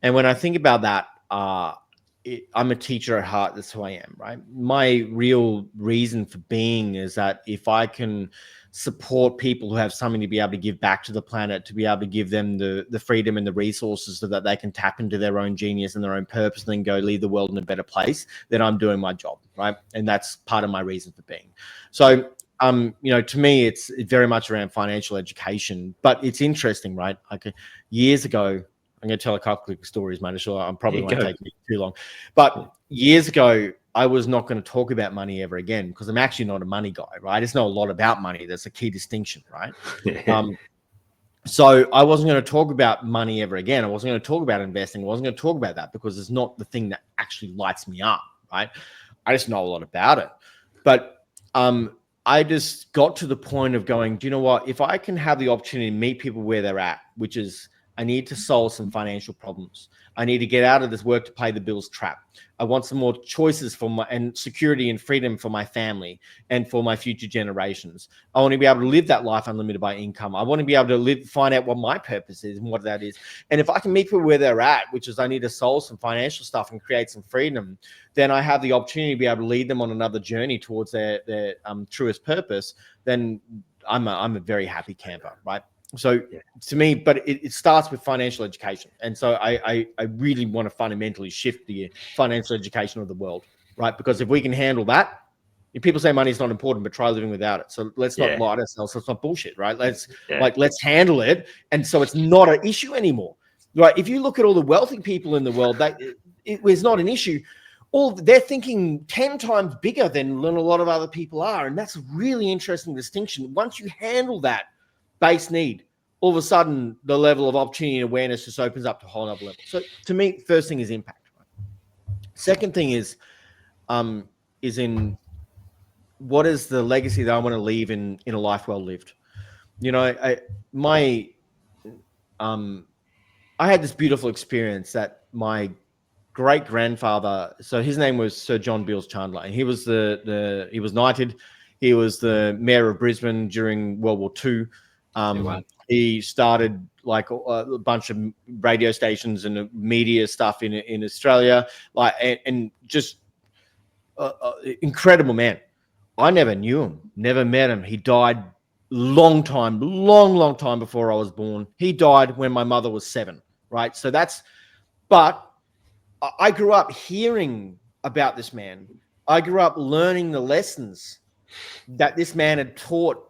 when I think about that, I'm a teacher at heart. That's who I am, right? My real reason for being is that if I can support people who have something to be able to give back to the planet, to be able to give them the freedom and the resources so that they can tap into their own genius and their own purpose and then go leave the world in a better place, then I'm doing my job, right? And that's part of my reason for being. So, to me, it's very much around financial education, but it's interesting, right? Like years ago, I'm going to tell a couple of stories, mate. Sure, I'm probably won't take me too long. But years ago, I was not going to talk about money ever again because I'm actually not a money guy, right? It's not a lot about money. That's a key distinction, right? So I wasn't going to talk about money ever again. I wasn't going to talk about investing. I wasn't going to talk about that because it's not the thing that actually lights me up, right? I just know a lot about it. But I just got to the point of going, do you know what? If I can have the opportunity to meet people where they're at, which is I need to solve some financial problems. I need to get out of this work to pay the bills trap. I want some more choices for my and security and freedom for my family and for my future generations. I want to be able to live that life unlimited by income. I want to be able to find out what my purpose is and what that is. And if I can meet people where they're at, which is I need to solve some financial stuff and create some freedom, then I have the opportunity to be able to lead them on another journey towards their truest purpose. Then I'm a very happy camper, right? So to me, but it starts with financial education. And so I really want to fundamentally shift the financial education of the world, right? Because if we can handle that, if people say money is not important, but try living without it. So let's not lie to ourselves. That's not bullshit, right? Let's handle it. And so it's not an issue anymore, right? If you look at all the wealthy people in the world, it was not an issue. They're thinking 10 times bigger than a lot of other people are. And that's a really interesting distinction. Once you handle that base need, all of a sudden the level of opportunity and awareness just opens up to a whole other level. So to me, first thing is impact. Second thing is in what is the legacy that I want to leave in a life well lived. You know, I had this beautiful experience that my great grandfather, so his name was Sir John Beals Chandler, and he was he was knighted. He was the mayor of Brisbane during World War II. He started like a bunch of radio stations and media stuff in Australia, and just incredible man. I never knew him, never met him. He died long time before I was born. He died when my mother was 7, right? So but I grew up hearing about this man. I grew up learning the lessons that this man had taught,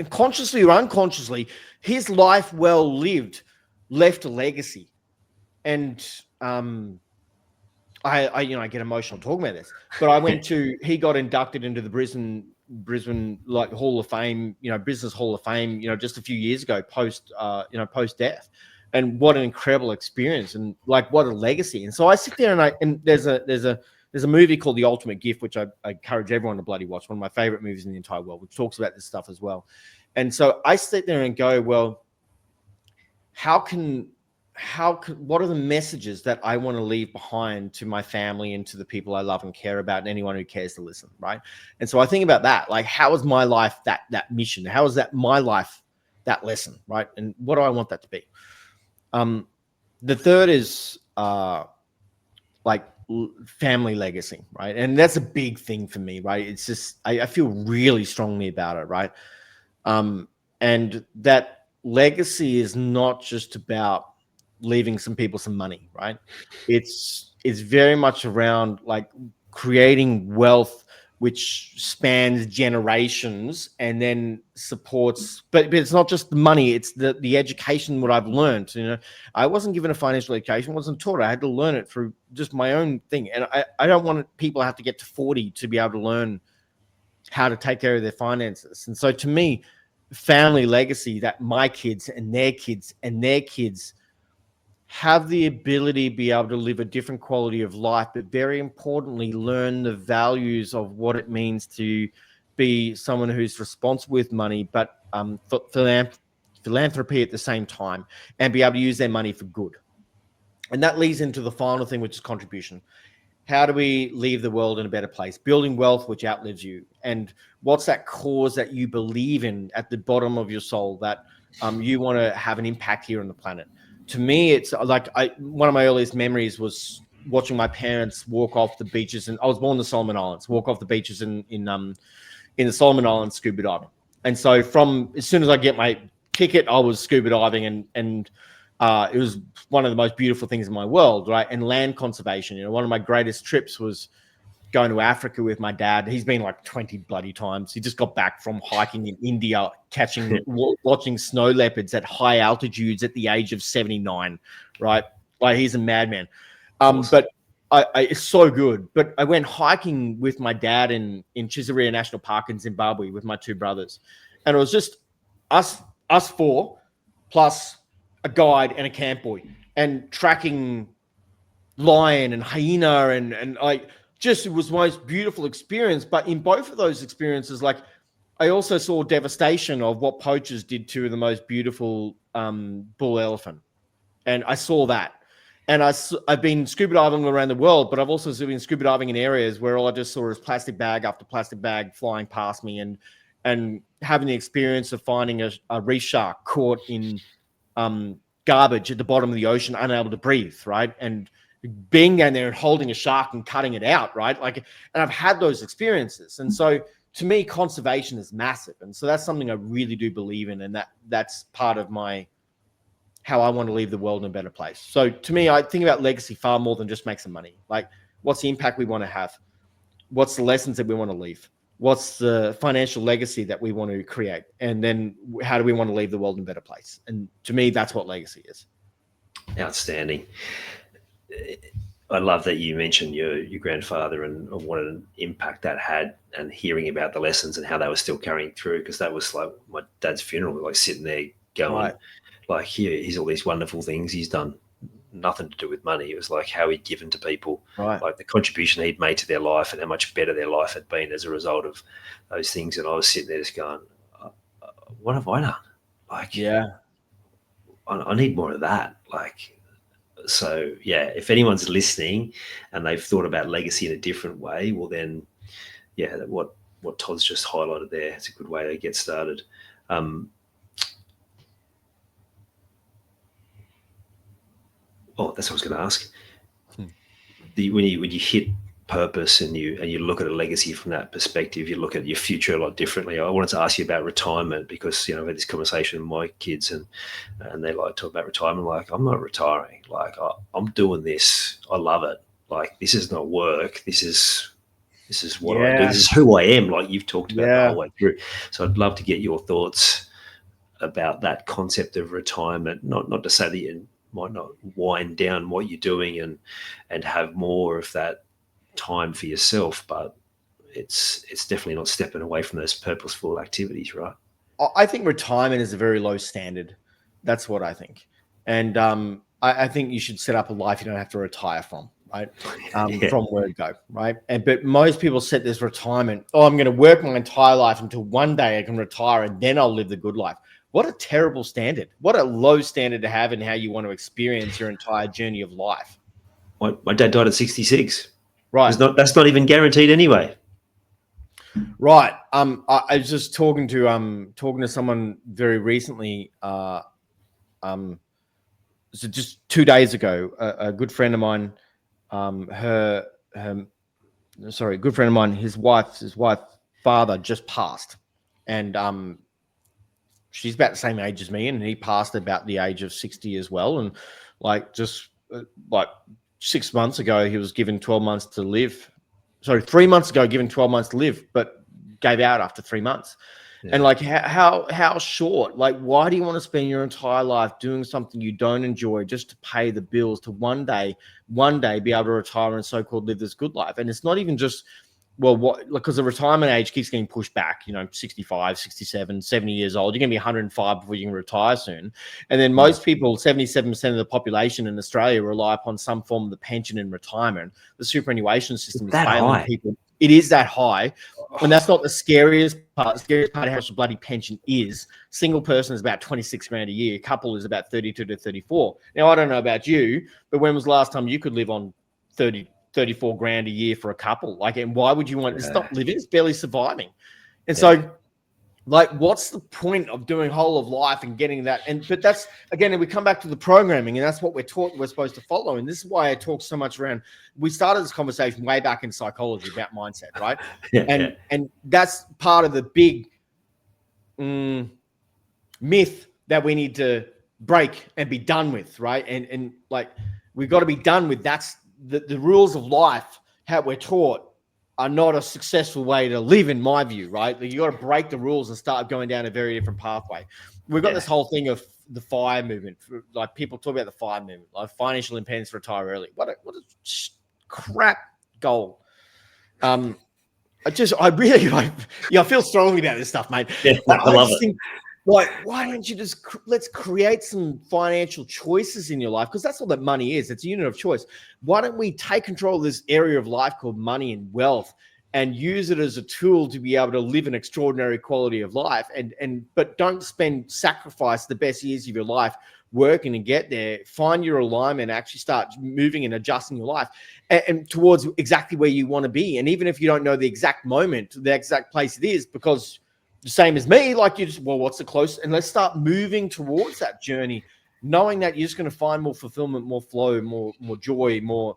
consciously or unconsciously. His life well lived left a legacy. And I get emotional talking about this, but he got inducted into the Brisbane like Hall of Fame, Business Hall of Fame, just a few years ago, post death. And what an incredible experience, and like what a legacy. And so I sit there and there's a movie called The Ultimate Gift, which I encourage everyone to bloody watch. One of my favorite movies in the entire world, which talks about this stuff as well. And so I sit there and go, well, what are the messages that I want to leave behind to my family and to the people I love and care about and anyone who cares to listen, right? And so I think about that, like, how is my life that mission? How is that my life that lesson, right? And what do I want that to be? The third is family legacy, right? And that's a big thing for me, right? It's just I feel really strongly about it, right? And that legacy is not just about leaving some people some money, right? It's very much around like creating wealth which spans generations and then supports, but it's not just the money, it's the education, what I've learned. I wasn't given a financial education, wasn't taught. I had to learn it through just my own thing. And I don't want people to have to get to 40 to be able to learn how to take care of their finances. And so to me, family legacy, that my kids and their kids and their kids have the ability to be able to live a different quality of life, but very importantly, learn the values of what it means to be someone who's responsible with money, but philanthropy at the same time, and be able to use their money for good. And that leads into the final thing, which is contribution. How do we leave the world in a better place? Building wealth which outlives you. And what's that cause that you believe in at the bottom of your soul that you want to have an impact here on the planet? To me, it's like one of my earliest memories was watching my parents walk off the beaches, and I was born in the Solomon Islands. Walk off the beaches in the Solomon Islands scuba diving, and so from as soon as I get my ticket, I was scuba diving, and it was one of the most beautiful things in my world, right? And land conservation. One of my greatest trips was going to Africa with my dad. He's been like 20 bloody times. He just got back from hiking in India, watching snow leopards at high altitudes at the age of 79, right? Like, he's a madman. But it's so good. But I went hiking with my dad in Chisaria National Park in Zimbabwe with my 2 brothers. And it was just us 4 plus a guide and a camp boy, and tracking lion and hyena and like just it was the most beautiful experience. But in both of those experiences, like I also saw devastation of what poachers did to the most beautiful bull elephant, and I saw that. And I've been scuba diving around the world, but I've also been scuba diving in areas where all I just saw is plastic bag after plastic bag flying past me, and having the experience of finding a reef shark caught in garbage at the bottom of the ocean, unable to breathe, right? And being down there and holding a shark and cutting it out, right? Like, and I've had those experiences. And so to me, conservation is massive. And so that's something I really do believe in. And that's part of how I want to leave the world in a better place. So to me, I think about legacy far more than just make some money. Like, what's the impact we want to have? What's the lessons that we want to leave? What's the financial legacy that we want to create? And then how do we want to leave the world in a better place? And to me, that's what legacy is. Outstanding. I love that you mentioned your grandfather and what an impact that had, and hearing about the lessons and how they were still carrying through, because that was like my dad's funeral, like sitting there going, right. Like, here's all these wonderful things he's done, nothing to do with money. It was like how he'd given to people, right. Like the contribution he'd made to their life and how much better their life had been as a result of those things. And I was sitting there just going, what have I done? Like, yeah, I need more of that. Like, so yeah, if anyone's listening and they've thought about legacy in a different way, well then, yeah, what Todd's just highlighted there, it's a good way to get started. That's what I was going to ask. When you hit purpose and you look at a legacy from that perspective, you look at your future a lot differently. I wanted to ask you about retirement, because I've had this conversation with my kids and they like to talk about retirement. Like, I'm not retiring. Like, I'm doing this. I love it. Like, this is not work. This is what I do. This is who I am. Like you've talked about the whole way through. So I'd love to get your thoughts about that concept of retirement. Not to say that you might not wind down what you're doing and have more of that time for yourself, but it's definitely not stepping away from those purposeful activities, right? I think retirement is a very low standard. That's what I think. And I think you should set up a life you don't have to retire from, right? From word go, right? But most people set this retirement, I'm going to work my entire life until one day I can retire and then I'll live the good life. What a terrible standard. What a low standard to have in how you want to experience your entire journey of life. My dad died at 66. Right. That's not even guaranteed anyway. Right. I was just talking to someone very recently. So just 2 days ago, a good friend of mine, good friend of mine, his wife's father just passed, and she's about the same age as me, and he passed about the age of 60 as well. And like 6 months ago, he was given 12 months to live. Sorry, 3 months ago, given 12 months to live, but gave out after 3 months. Yeah. And like, how short? Like, why do you want to spend your entire life doing something you don't enjoy just to pay the bills to one day be able to retire and so-called live this good life? And it's not even just, because the retirement age keeps getting pushed back, 65, 67, 70 years old. You're going to be 105 before you can retire soon. And then most people, 77% of the population in Australia rely upon some form of the pension in retirement. The superannuation system is failing people. It is that high. And that's not the scariest part. The scariest part of how much the bloody pension is. Single person is about 26 grand a year. Couple is about 32 to 34. Now, I don't know about you, but when was the last time you could live on 34 grand a year for a couple? Like, and why would you want, it's not living, it's barely surviving. And so, like, what's the point of doing whole of life and getting that? But that's, again, and we come back to the programming, and that's what we're taught we're supposed to follow. And this is why I talk so much around, we started this conversation way back in psychology about mindset, right? And that's part of the big myth that we need to break and be done with, right? And like, we've got to be done with that's the rules of life, how we're taught, are not a successful way to live, in my view, right? You got to break the rules and start going down a very different pathway. We've got this whole thing of the FIRE movement. Like, people talk about the FIRE movement, like financial independence, retire early. What a crap goal. I feel strongly about this stuff, mate. Yeah, I love it. Think, Like, why don't you just let's create some financial choices in your life? Because that's all that money is. It's a unit of choice. Why don't we take control of this area of life called money and wealth and use it as a tool to be able to live an extraordinary quality of life? But don't sacrifice the best years of your life working to get there. Find your alignment, actually start moving and adjusting your life and towards exactly where you want to be. And even if you don't know the exact moment, the exact place it is, because the same as me, like you just, well, what's the closest? And let's start moving towards that journey, knowing that you're just going to find more fulfillment, more flow, more joy, more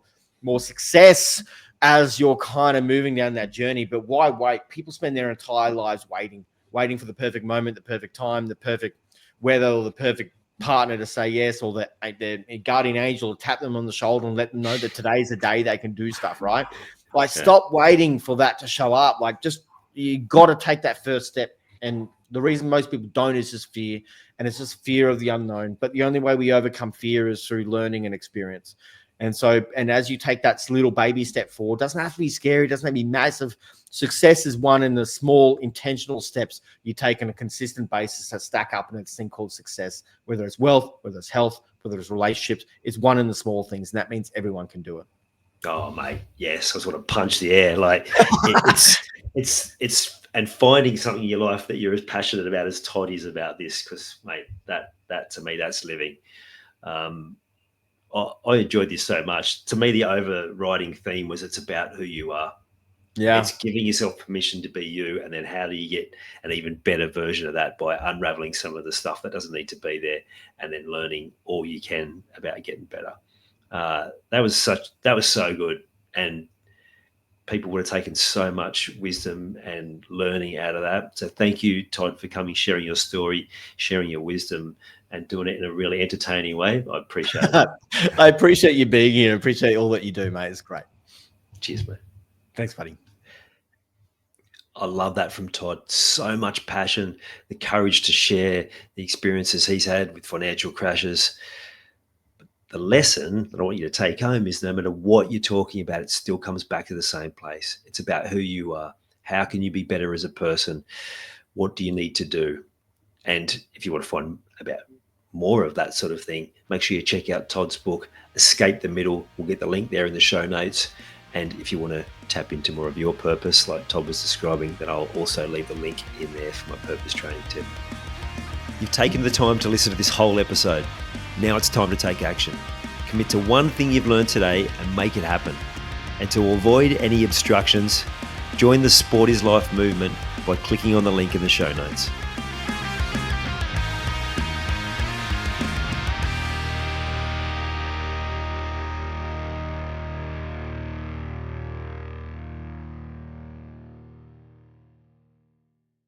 success as you're kind of moving down that journey. But why wait? People spend their entire lives waiting for the perfect moment, the perfect time, the perfect weather, or the perfect partner to say yes, or their guardian angel to tap them on the shoulder and let them know that today's the day they can do stuff, right? Like, stop waiting for that to show up. Like, just, you got to take that first step. And the reason most people don't is just fear. And it's just fear of the unknown. But the only way we overcome fear is through learning and experience. And so, and as you take that little baby step forward, it doesn't have to be scary. It doesn't have to be massive. Success is one in the small intentional steps you take on a consistent basis that stack up in this thing called success, whether it's wealth, whether it's health, whether it's relationships. It's one in the small things. And that means everyone can do it. Oh, mate. Yes. I just want to punch the air. Like it's and finding something in your life that you're as passionate about as Todd is about this. Cause mate, that to me, that's living. I enjoyed this so much. To me, the overriding theme was it's about who you are. Yeah. It's giving yourself permission to be you. And then how do you get an even better version of that by unraveling some of the stuff that doesn't need to be there and then learning all you can about getting better. That was so good. And people would have taken so much wisdom and learning out of that. So thank you, Todd, for coming, sharing your story, sharing your wisdom, and doing it in a really entertaining way. I appreciate it. I appreciate you being here. I appreciate all that you do, mate. It's great. Cheers, mate. Thanks, buddy. I love that from Todd. So much passion, the courage to share the experiences he's had with financial crashes. But the lesson that I want you to take home is no matter what you're talking about, it still comes back to the same place. It's about who you are. How can you be better as a person? What do you need to do? And if you want to find about more of that sort of thing, make sure you check out Todd's book, Escape the Middle. We'll get the link there in the show notes. And if you want to tap into more of your purpose, like Todd was describing, then I'll also leave the link in there for my purpose training tip. You've taken the time to listen to this whole episode. Now it's time to take action. Commit to one thing you've learned today and make it happen. And to avoid any obstructions, join the Sport is Life movement by clicking on the link in the show notes.